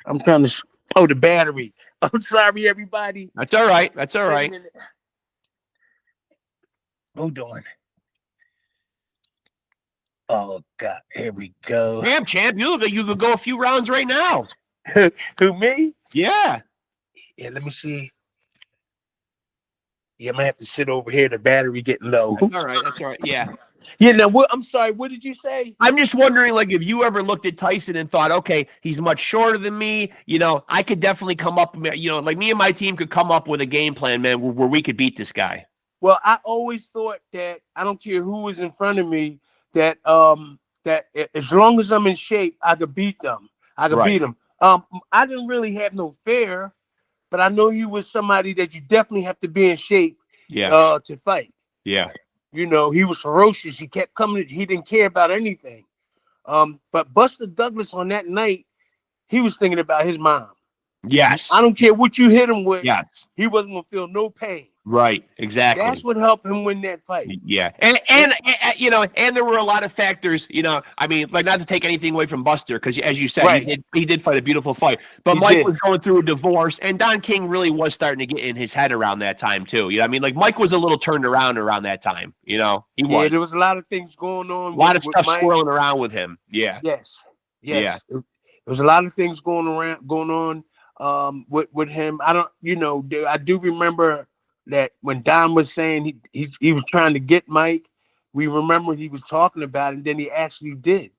I'm trying to. Oh, the battery. I'm sorry, everybody. That's all right. That's all right. Hold on. Oh God, here we go. Damn, champ, you could go a few rounds right now. Who, me? Yeah. Yeah, let me see. Yeah, I'm gonna have to sit over here. The battery getting low. That's all right. That's all right. Yeah. Yeah. Now, what? I'm sorry. What did you say? I'm just wondering, like, if you ever looked at Tyson and thought, okay, he's much shorter than me. I could definitely come up, like me and my team could come up with a game plan, man, where we could beat this guy. Well, I always thought that I don't care who was in front of me, that as long as I'm in shape, I could beat them. I could beat them. I didn't really have no fear, but I know you was somebody that you definitely have to be in shape. Yeah. To fight. Yeah. He was ferocious. He kept coming. He didn't care about anything. But Buster Douglas on that night, he was thinking about his mom. Yes. I don't care what you hit him with. Yes. He wasn't gonna feel no pain. Right. Exactly. That's what helped him win that fight. Yeah. And there were a lot of factors, I mean, like, not to take anything away from Buster, because as you said, he did fight a beautiful fight. But Mike was going through a divorce, and Don King really was starting to get in his head around that time too. I mean, like, Mike was a little turned around that time. He was. Yeah, there was a lot of things going on. A lot of stuff swirling around with him. Yeah. Yes. Yeah. There was a lot of things going on with him. I do remember that when Don was saying he was trying to get Mike, we remember he was talking about it, and then he actually did.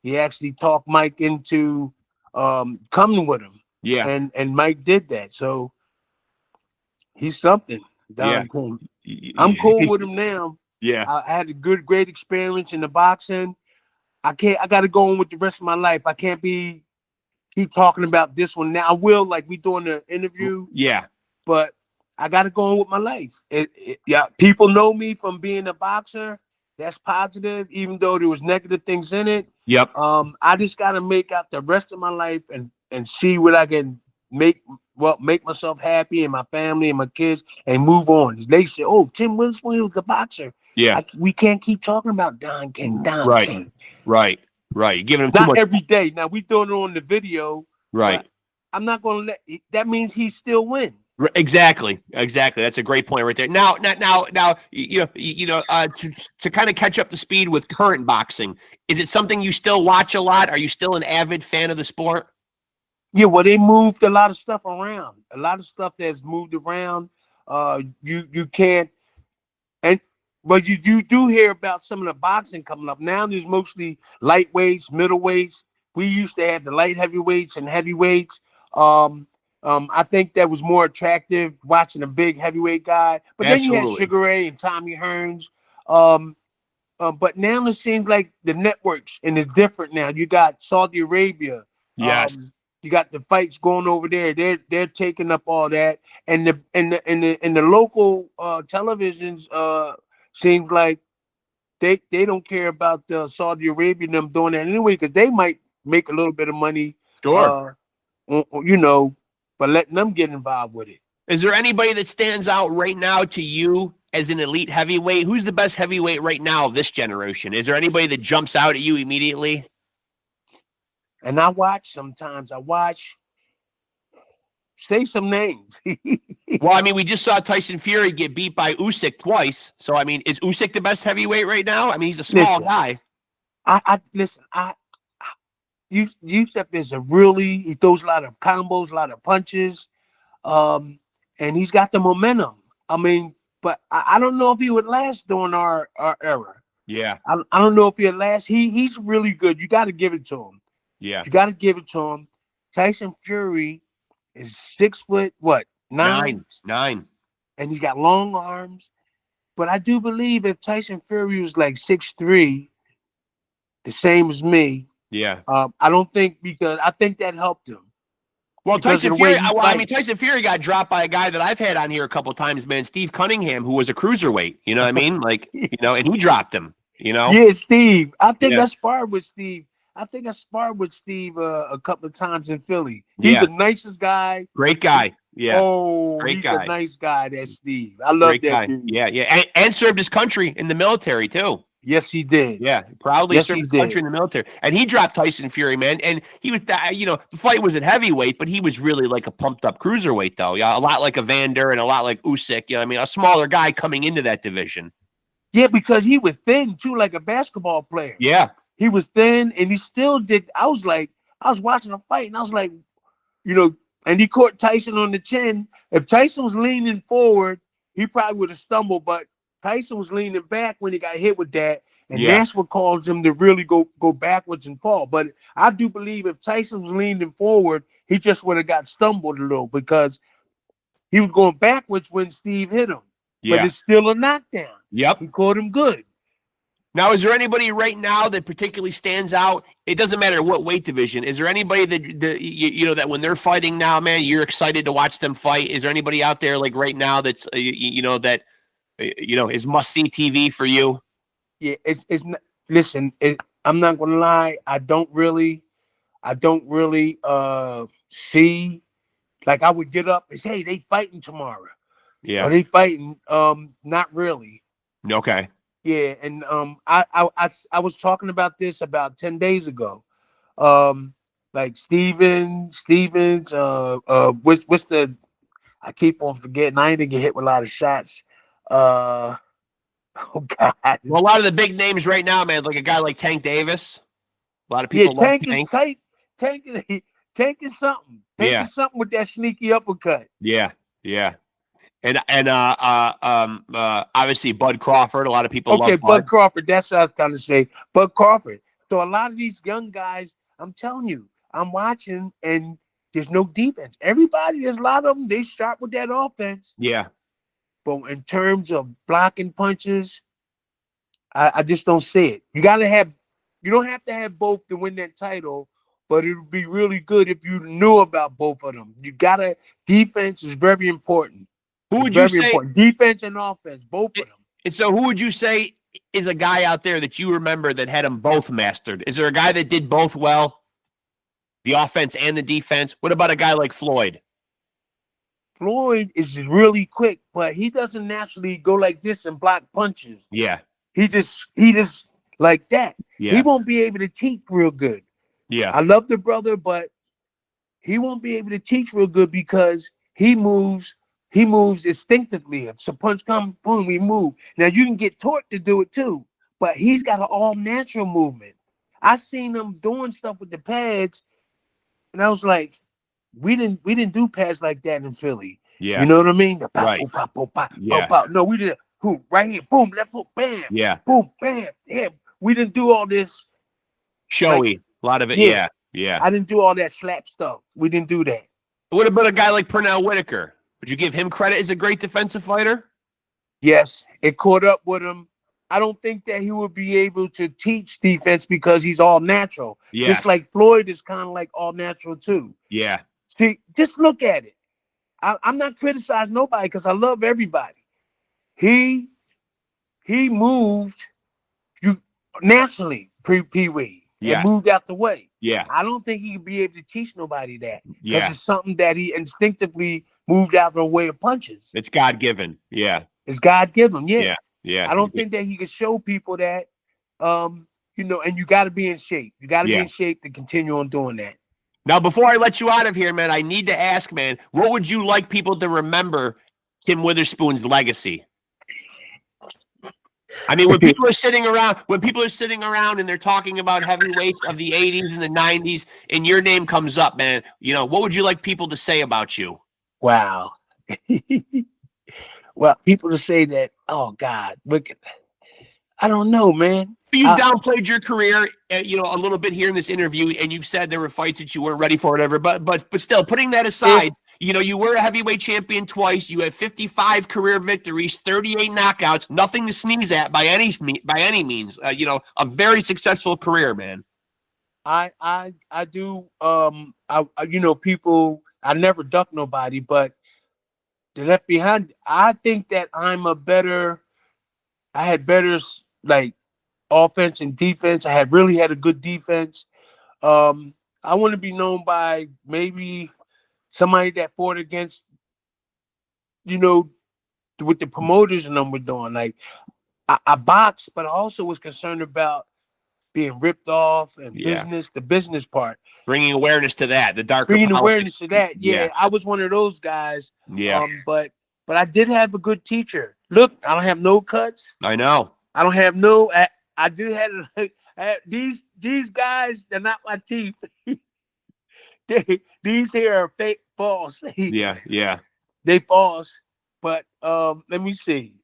He actually talked Mike into coming with him. Yeah. And Mike did that. So he's something. Don King. I'm cool with him now. Yeah. I had a great experience in the boxing. I got to go on with the rest of my life. I can't keep talking about this one now. I will, like we doing the interview. Yeah. But I got to go on with my life. People know me from being a boxer. That's positive, even though there was negative things in it. Yep. I just got to make out the rest of my life and see what I can make myself happy and my family and my kids and move on. They say, "Oh, Tim Witherspoon was the boxer." Yeah. We can't keep talking about Don King. King. Right. You're giving him not too much every day. Now we doing it on the video. Right. I'm not going to let. That means he still win. Exactly. That's a great point right there. Now, to kind of catch up to speed with current boxing, is it something you still watch a lot? Are you still an avid fan of the sport? Yeah, well, they moved a lot of stuff around. A lot of stuff that's moved around. You can't, but you do hear about some of the boxing coming up now. There's mostly lightweights, middleweights. We used to have the light heavyweights and heavyweights. I think that was more attractive watching a big heavyweight guy. But then you had Sugar Ray and Tommy Hearns. But now it seems like the networks, and it's different now. You got Saudi Arabia. Yes. You got the fights going over there. They're taking up all that, and the local televisions seems like they don't care about Saudi Arabia and them doing that anyway, because they might make a little bit of money. Sure. But letting them get involved with it. Is there anybody that stands out right now to you as an elite heavyweight? Who's the best heavyweight right now of this generation? Is there anybody that jumps out at you immediately? And I watch sometimes. Say some names. Well, I mean, we just saw Tyson Fury get beat by Usyk twice. So, I mean, is Usyk the best heavyweight right now? I mean, he's a small guy. Usyk he throws a lot of combos, a lot of punches, and he's got the momentum. I mean, but I don't know if he would last during our era. Yeah. I don't know if he'll last. He's really good. You got to give it to him. Yeah. You got to give it to him. Tyson Fury is 6'9", 9, and he's got long arms. But I do believe if Tyson Fury was like 6'3", the same as me. Yeah. I don't think, because I think that helped him. Well, Tyson Fury got dropped by a guy that I've had on here a couple of times, man, Steve Cunningham, who was a cruiserweight. You know what I mean? Like, and he dropped him. Yeah, Steve. I think I sparred with Steve. a couple of times in Philly. He's the nicest guy. Great guy. Yeah. Oh, he's a nice guy. That's Steve. I love that dude. Yeah. And served his country in the military too. Yes, he did. Yeah, proudly served his country in the military. And he dropped Tyson Fury, man. And he was, the fight was at heavyweight, but he was really like a pumped up cruiserweight, though. Yeah, a lot like Evander and a lot like Usyk. A smaller guy coming into that division. Yeah, because he was thin too, like a basketball player. Yeah, he was thin, and he still did. I was watching a fight, and I was like, and he caught Tyson on the chin. If Tyson was leaning forward, he probably would have stumbled, but Tyson was leaning back when he got hit with that, and Yeah. that's what caused him to really go backwards and fall. But I do believe if Tyson was leaning forward, he just would have got stumbled a little because he was going backwards when Steve hit him. But Yeah. it's still a knockdown. Yep. He caught him good. Now, is there anybody right now that particularly stands out? It doesn't matter what weight division. Is there anybody that you know that when they're fighting now, man, you're excited to watch them fight? Is there anybody out there like right now that's you know that is must see TV for you? Yeah, it's not, listen. I'm not gonna lie. I don't really see. Like I would get up and say, hey, they fighting tomorrow. Yeah. Are they fighting? Not really. Okay. Yeah, and I was talking about this about 10 days ago. Like Stevens, what's the I keep on forgetting. I ain't gonna get hit with a lot of shots. Oh God. Well, a lot of the big names right now, man, like a guy like Tank Davis. A lot of Yeah, people love Tank is Tank. tight. Tank is something. Tank is something with that sneaky uppercut. Yeah, yeah. And obviously Bud Crawford. A lot of people love Bud Crawford. That's what I was trying to say. Bud Crawford. So a lot of these young guys, I'm telling you, I'm watching and there's no defense. Everybody, there's a lot of them. They sharp with that offense. Yeah. But in terms of blocking punches, I just don't see it. You don't have to have both to win that title, but it would be really good if you knew about both of them. Defense is very important. Who would you say? Important. Defense and offense, both of them. And so who would you say is a guy out there that you remember that had them both mastered? Is there a guy that did both well? The offense and the defense? What about a guy like Floyd? Floyd is just really quick, but he doesn't naturally go like this and block punches. Yeah. He just like that. Yeah. He won't be able to teach real good. Yeah. I love the brother, but he won't be able to teach real good because he moves instinctively. If a punch comes, boom, we move. Now you can get taught to do it too, but he's got an all natural movement. I seen him doing stuff with the pads, and I was like, we didn't do pads like that in Philly. Yeah. You know what I mean? The pop, Right. pop, pop, pop, Yeah. pop, pop. No, we did who right here, boom, left foot, bam, Yeah. boom, bam, yeah. We didn't do all this Showy. A lot of it. Yeah. Yeah. I didn't do all that slap stuff. We didn't do that. What about a guy like Pernell Whitaker? Would you give him credit as a great defensive fighter? Yes, it caught up with him. I don't think that he would be able to teach defense because he's all natural. Yeah. Just like Floyd is kind of like all natural too. Yeah. See, just look at it. I'm not criticizing nobody because I love everybody. He moved you naturally pre-Pee-wee and moved out the way. Yeah. I don't think he could be able to teach nobody that. Yeah. Because it's something that he instinctively moved out of the way of punches. It's God-given. Yeah. It's God-given, yeah. Yeah. Yeah. I don't think that he could show people that, and you got to be in shape. You got to be in shape to continue on doing that. Now, before I let you out of here, man, I need to ask, man, what would you like people to remember Tim Witherspoon's legacy? I mean, when people are sitting around and they're talking about heavyweights of the 80s and the 90s, and your name comes up, man, what would you like people to say about you? Wow. Well, people to say that, oh God, look, I don't know, man. You've downplayed your career, a little bit here in this interview, and you've said there were fights that you weren't ready for, whatever. But still, putting that aside, you were a heavyweight champion twice. You have 55 career victories, 38 knockouts, nothing to sneeze at by any means. A very successful career, man. I do. People. I never duck nobody, but the left behind. I think that I had better like offense and defense. I really had a good defense. I want to be known by maybe somebody that fought against, with the promoters and them were doing. Like I boxed, but I also was concerned about being ripped off and the business part. Bringing awareness to that, the darker Bringing politics. awareness to that. Yeah, I was one of those guys. Yeah. But I did have a good teacher. Look, I don't have no cuts. I know. I don't have no. I do have these guys. They're not my teeth. These here are fake false. Yeah. They false. But let me see.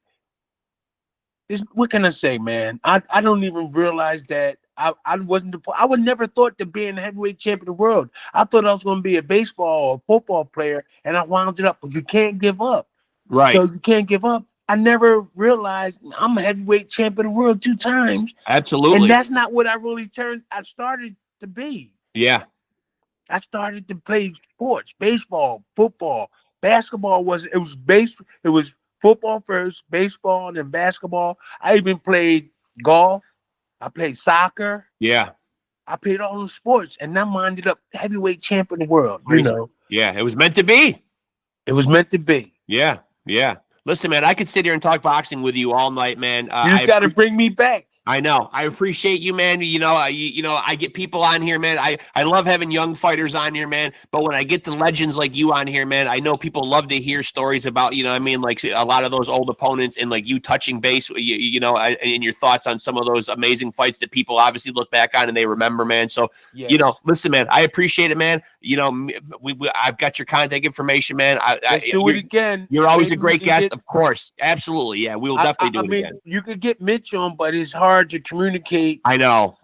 What can I say, man? I don't even realize that I wasn't I would never thought to be in the heavyweight champion of the world. I thought I was going to be a baseball or football player, and I wound it up. But you can't give up. Right. So you can't give up. I never realized I'm a heavyweight champion of the world 2 times. Absolutely. And that's not what I started to be. Yeah. I started to play sports, baseball, football, basketball. It was football first, baseball, and then basketball. I even played golf. I played soccer. Yeah. I played all the sports, and now I ended up heavyweight champion of the world. Crazy. You know, Yeah, it was meant to be. it was meant to be. Yeah, yeah. Listen, man, I could sit here and talk boxing with you all night, man. You just got to bring me back. I know. I appreciate you, man. You know, I get people on here, man. I love having young fighters on here, man. But when I get the legends like you on here, man, I know people love to hear stories about, you know what I mean, like a lot of those old opponents and like you touching base, you know, and your thoughts on some of those amazing fights that people obviously look back on and they remember, man. So, Yes. You know, listen, man, I appreciate it, man. You know, I've got your contact information, man. Let's do it again. You're always a Maybe great guest, of course. Absolutely. Yeah, we will definitely do it again. You could get Mitch on, but it's hard to communicate. I know.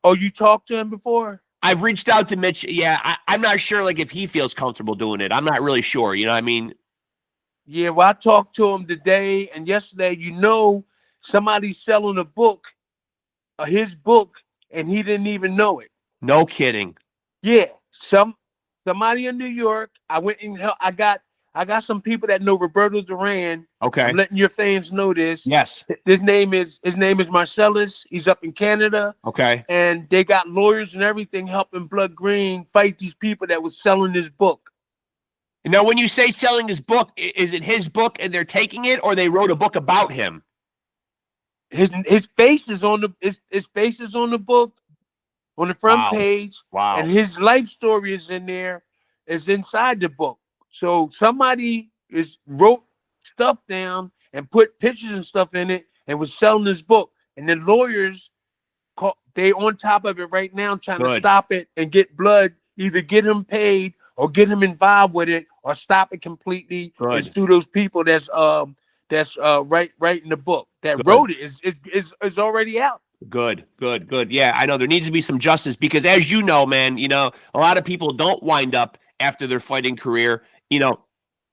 Oh, you talked to him before? I've reached out to Mitch. Yeah, I'm not sure like if he feels comfortable doing it. I'm not really sure. You know what I mean? Yeah, well, I talked to him today and yesterday. You know, somebody's selling a book, his book, and he didn't even know it. No kidding. Yeah, somebody in New York. I went and I got some people that know Roberto Duran. Okay. I'm letting your fans know this. Yes. His name is Marcellus. He's up in Canada. Okay. And they got lawyers and everything helping Blood Green fight these people that was selling his book. Now, when you say selling his book, is it his book and they're taking it, or they wrote a book about him? His face is on his face is on the book, on the front page. Wow. And his life story is in there, is inside the book. So somebody wrote stuff down and put pictures and stuff in it and was selling his book. And the lawyers, they on top of it right now trying to stop it and get Blood, either get him paid or get him involved with it or stop it completely and sue those people that's writing the book that wrote it is already out. Good. Yeah, I know there needs to be some justice because, as you know, man, you know, a lot of people don't wind up after their fighting career, you know,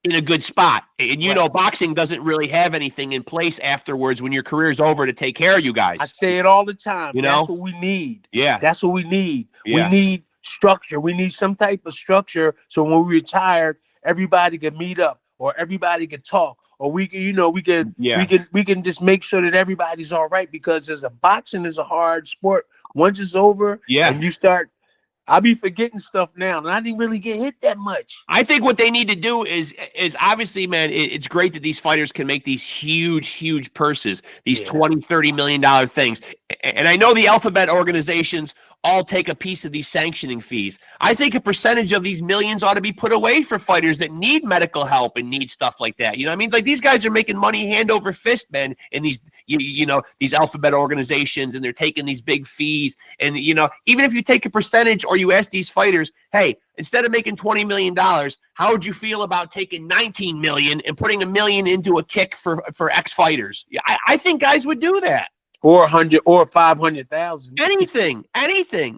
in a good spot. And you know, boxing doesn't really have anything in place afterwards when your career's over to take care of you guys. I say it all the time. You know? That's what we need. Yeah. That's what we need. Yeah. We need structure. We need some type of structure so when we retire, everybody can meet up or everybody can talk. Or we can just make sure that everybody's all right because boxing is a hard sport. Once it's over, and you start, I'll be forgetting stuff now, and I didn't really get hit that much. I think what they need to do is obviously, man, it's great that these fighters can make these huge purses, these $20-30 million things. And I know the alphabet organizations all take a piece of these sanctioning fees. I think a percentage of these millions ought to be put away for fighters that need medical help and need stuff like that. You know what I mean? Like these guys are making money hand over fist, man, in these, you know, these alphabet organizations, and they're taking these big fees. And, you know, even if you take a percentage or you ask these fighters, hey, instead of making $20 million, how would you feel about taking $19 million and putting $1 million into a kick for X fighters? I think guys would do that. Or 100 or 500,000. Anything.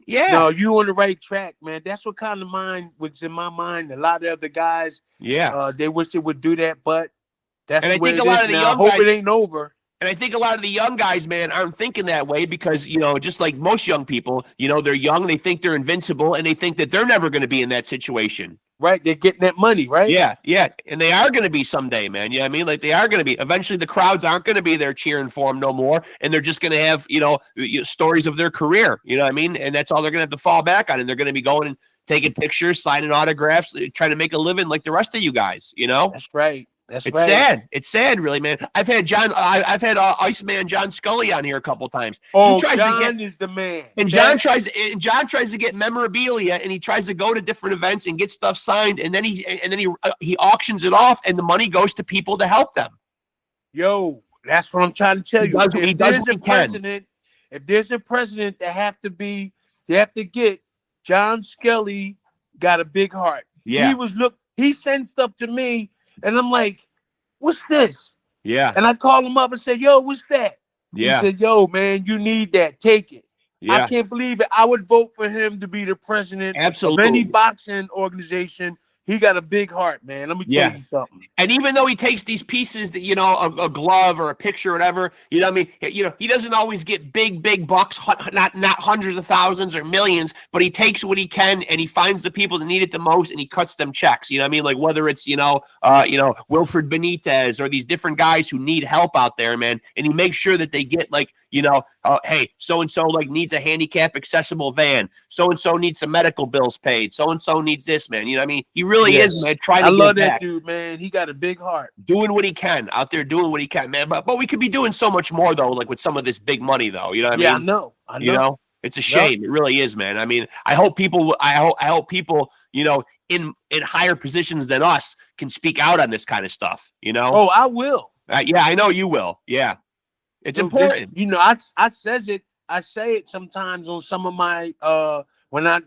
Yeah. No, you on the right track, man. That's what kind of mind was in my mind. A lot of other guys, they wish they would do that, but that's I think a lot of the young guys. Hope it ain't over. And I think a lot of the young guys, man, aren't thinking that way because, you know, just like most young people, you know, they're young, they think they're invincible, and they think that they're never going to be in that situation. Right, they're getting that money, right? Yeah, and they are going to be someday, man. You know what I mean? Like they are going to be. Eventually, the crowds aren't going to be there cheering for them no more, and they're just going to have, you know, stories of their career. You know what I mean? And that's all they're going to have to fall back on, and they're going to be going and taking pictures, signing autographs, trying to make a living like the rest of you guys. You know? That's right. It's sad. It's sad, really, man. I've had Iceman John Scully on here a couple times. Oh, John is the man. And John tries to get memorabilia, and he tries to go to different events and get stuff signed, and then he auctions it off, and the money goes to people to help them. Yo, that's what I'm trying to tell you. If there's a president that have to get, John Scully got a big heart. Yeah. He sent stuff to me. And I'm like, what's this? Yeah. And I called him up and said, yo, what's that? Yeah. He said, yo, man, you need that. Take it. I Yeah. can't believe it. I would vote for him to be the president of any Absolutely. boxing organization. He got a big heart, man. Let me tell Yeah. you something. And even though he takes these pieces that, a glove or a picture or whatever, you know what I mean? He doesn't always get big bucks, not hundreds of thousands or millions, but he takes what he can and he finds the people that need it the most and he cuts them checks. You know what I mean? Like whether it's, Wilfred Benitez or these different guys who need help out there, man. And he makes sure that they get like, hey, so-and-so like needs a handicap accessible van. So-and-so needs some medical bills paid. So-and-so needs this, man. You know what I mean? He really is, man, trying to I love give that back. dude, man. He got a big heart. Doing what he can out there, doing what he can, man. But we could be doing so much more though, like with some of this big money though. You know what I mean? I know. It's a shame. It really is, man. I mean, I hope people, in higher positions than us can speak out on this kind of stuff, Oh, I will. Yeah, I know you will. Yeah. It's important. I say it sometimes on some of my when I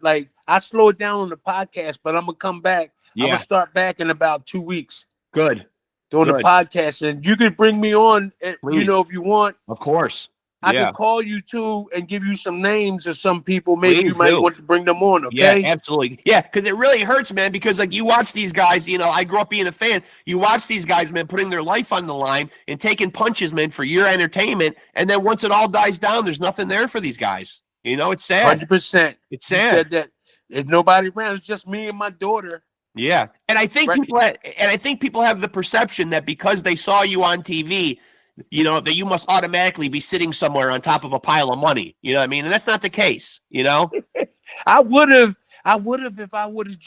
slow it down on the podcast, but I'm gonna come back. Yeah. I'm gonna start back in about 2 weeks. Good. Doing the podcast, and you can bring me on, if you want. Of course. I can call you too and give you some names of some people. Maybe you might want to bring them on. Okay. Yeah, absolutely. Yeah, because it really hurts, man. Because like you watch these guys, I grew up being a fan. You watch these guys, man, putting their life on the line and taking punches, man, for your entertainment. And then once it all dies down, there's nothing there for these guys. It's sad. 100%. It's sad. You said that there's nobody around. It's just me and my daughter. Yeah, and I think people have the perception that because they saw you on TV, that you must automatically be sitting somewhere on top of a pile of money. You know what I mean? And that's not the case, I would have if I would have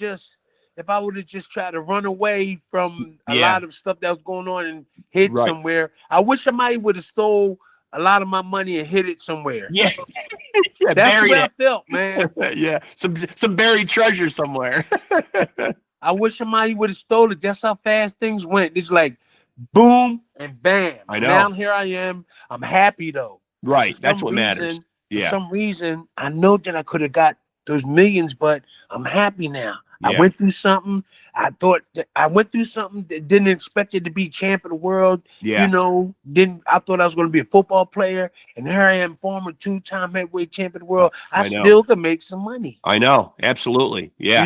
just tried to run away from a lot of stuff that was going on and hid somewhere. I wish somebody would have stole a lot of my money and hid it somewhere. Yes. Yeah, that's what I felt, man. Yeah. Some buried treasure somewhere. I wish somebody would have stole it. That's how fast things went. It's like boom and bam. I know. Now here I am. I'm happy though. Right. That's what matters. Yeah. For some reason, I know that I could have got those millions, but I'm happy now. Yeah. I went through something. I thought that I went through something that didn't expect it to be champ of the world. Yeah. I thought I was going to be a football player, and here I am, former 2-time heavyweight champ of the world. I still can make some money. I know. Absolutely. Yeah.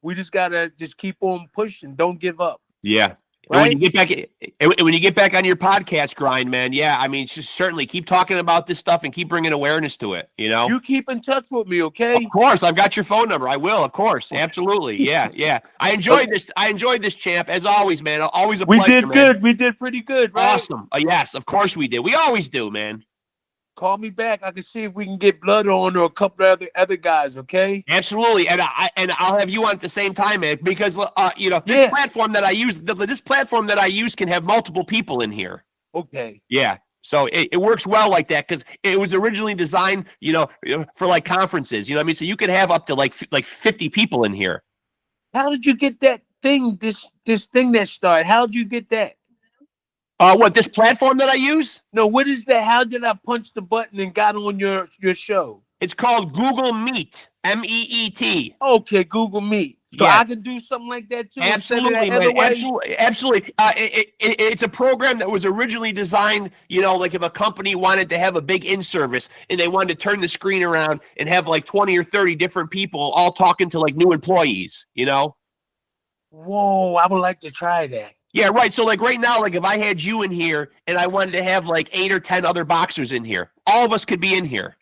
We just gotta keep on pushing. Don't give up. Yeah. Right? When you get back on your podcast grind, man, yeah, I mean, just certainly keep talking about this stuff and keep bringing awareness to it. You keep in touch with me, okay? Of course, I've got your phone number. I will, of course, absolutely, yeah. I enjoyed this. I enjoyed this, champ, as always, man. Always a pleasure. We did man. good. We did pretty good, right? Awesome. Yes, of course we did. We always do, man. Call me back. I can see if we can get blood on or a couple of other guys, okay? Absolutely, and I'll have you on at the same time, man. Because this platform that I use, this platform that I use can have multiple people in here. Okay. Yeah. So it works well like that because it was originally designed, for like conferences. You know what I mean? So you could have up to like 50 people in here. How did you get that thing? This thing that started. How did you get that? This platform that I use? No, what is that? How did I punch the button and got on your show? It's called Google Meet, MEET. Okay, Google Meet. So I can do something like that too. Absolutely, man. Absolutely. It's a program that was originally designed, like if a company wanted to have a big in-service and they wanted to turn the screen around and have like 20 or 30 different people all talking to like new employees, Whoa, I would like to try that. Yeah, right. So like right now, like if I had you in here and I wanted to have like 8 or 10 other boxers in here, all of us could be in here.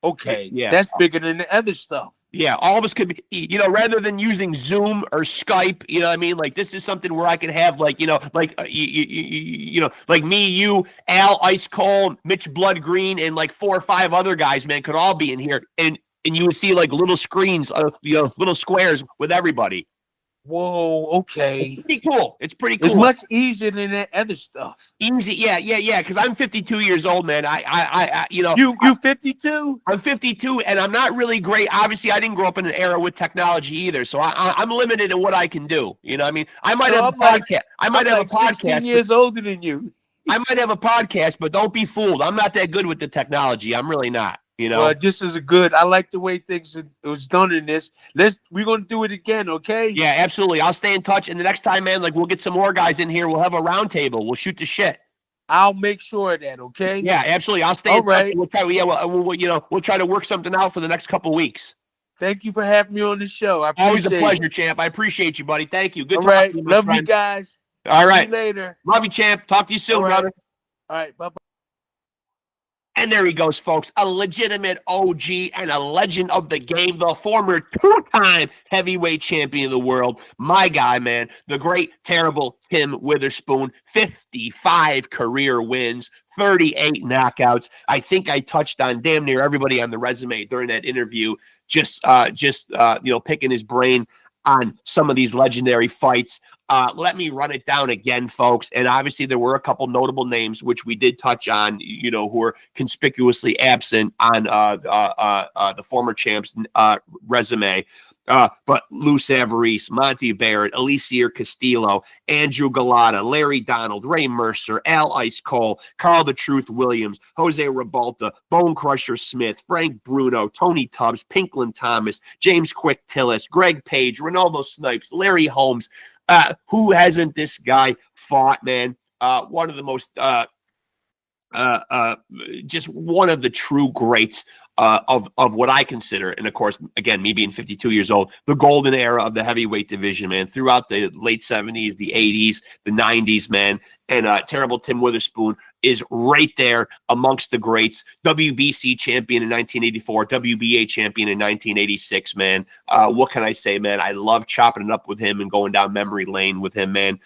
Okay. Yeah. That's bigger than the other stuff. Yeah, all of us could be, rather than using Zoom or Skype, you know what I mean? Like this is something where I could have like, like me, you, Al, Ice Cold, Mitch Blood Green, and like 4 or 5 other guys, man, could all be in here. And you would see like little screens, little squares with everybody. Whoa, okay. It's pretty cool. It's much easier than that other stuff. Easy, yeah. Because I'm 52 years old, man. You 52? I'm 52, and I'm not really great. Obviously, I didn't grow up in an era with technology either, so I'm limited in what I can do. You know what I mean? I might have a podcast. I might have a podcast. 16 years older than you. I might have a podcast, but don't be fooled. I'm not that good with the technology. I'm really not. You know, Well, this is a good. I like the way things was done in this. We're gonna do it again, okay? yeah, absolutely. I'll stay in touch, and the next time, man, like we'll get some more guys in here. We'll have a round table. We'll shoot the shit. I'll make sure of that, okay? Yeah, absolutely. I'll stay All in touch. right. We'll try. Yeah, we'll try to work something out for the next couple weeks. Thank you for having me on the show. I Always a appreciate pleasure, it. champ. I appreciate you, buddy. Thank you. Good All talking right. to you, my Love you friend. guys. All right. See you later. Love you, champ. Talk to you soon, All right. brother. All right. Bye-bye. And there he goes, folks. A legitimate OG and a legend of the game, the former two-time heavyweight champion of the world. My guy, man, the great, terrible Tim Witherspoon. 55 career wins, 38 knockouts. I think I touched on damn near everybody on the resume during that interview, just picking his brain on some of these legendary fights. Let me run it down again, folks. And obviously, there were a couple notable names, which we did touch on, who are conspicuously absent on the former champ's resume. But Lou Savarese, Monty Barrett, Alicia Castillo, Andrew Galata, Larry Donald, Ray Mercer, Al Ice Cole, Carl the Truth Williams, Jose Rebalta, Bone Crusher Smith, Frank Bruno, Tony Tubbs, Pinklin Thomas, James Quick Tillis, Greg Page, Ronaldo Snipes, Larry Holmes. Who hasn't this guy fought, man? One of the most just one of the true greats of what I consider, and of course, again, me being 52 years old, the golden era of the heavyweight division, man, throughout the late 70s, the 80s, the 90s, man. And terrible Tim Witherspoon is right there amongst the greats. WBC champion in 1984, WBA champion in 1986, man. What can I say, man? I love chopping it up with him and going down memory lane with him, man.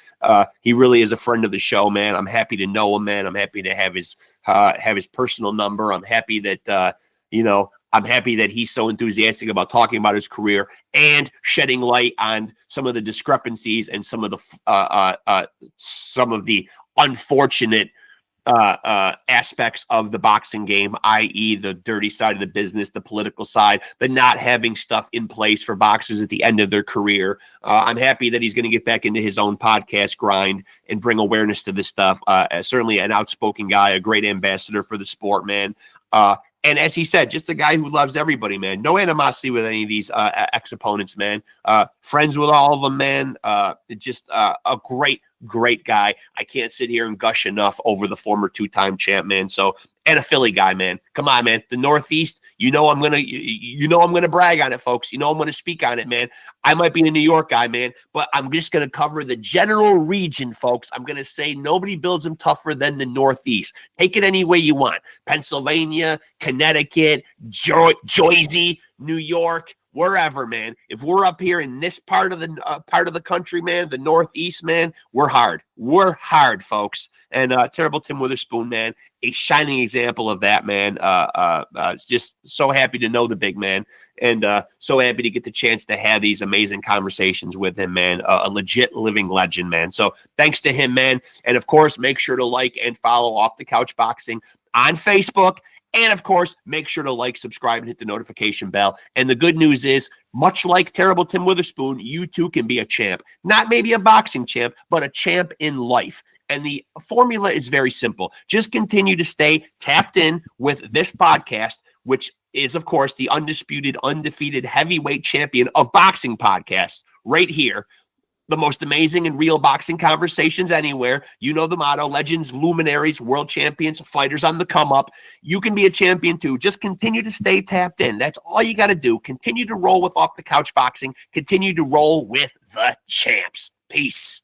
He really is a friend of the show, man. I'm happy to know him, man. I'm happy to have his personal number. I'm happy that I'm happy that he's so enthusiastic about talking about his career and shedding light on some of the discrepancies and some of the unfortunate aspects of the boxing game, i.e. the dirty side of the business, the political side, the not having stuff in place for boxers at the end of their career. I'm happy that he's going to get back into his own podcast grind and bring awareness to this stuff. Certainly an outspoken guy, a great ambassador for the sport, man. And as he said, just a guy who loves everybody, man. No animosity with any of these ex-opponents, man. Friends with all of them, man. Just a great guy. I can't sit here and gush enough over the former two-time champ, man. So, and a Philly guy, man. Come on, man. The Northeast, I'm gonna brag on it, folks. I'm gonna speak on it, man. I might be a New York guy, man, but I'm just gonna cover the general region, folks. I'm gonna say nobody builds them tougher than the Northeast. Take it any way you want. Pennsylvania, Connecticut, Jersey, New York, wherever, man. If we're up here in this part of the country, man, the Northeast, man, we're hard. We're hard, folks. And terrible Tim Witherspoon, man, a shining example of that, man. Just so happy to know the big man, and so happy to get the chance to have these amazing conversations with him, man. A legit living legend, man. So thanks to him, man. And of course, make sure to like and follow Off the Couch Boxing on Facebook. And of course, make sure to like, subscribe, and hit the notification bell. And the good news is, much like terrible Tim Witherspoon, you too can be a champ. Not maybe a boxing champ, but a champ in life. And the formula is very simple. Just continue to stay tapped in with this podcast, which is, of course, the undisputed, undefeated heavyweight champion of boxing podcasts right here. The most amazing and real boxing conversations anywhere. You know the motto: legends, luminaries, world champions, fighters on the come up. You can be a champion too. Just continue to stay tapped in. That's all you got to do. Continue to roll with Off the Couch Boxing. Continue to roll with the champs. Peace.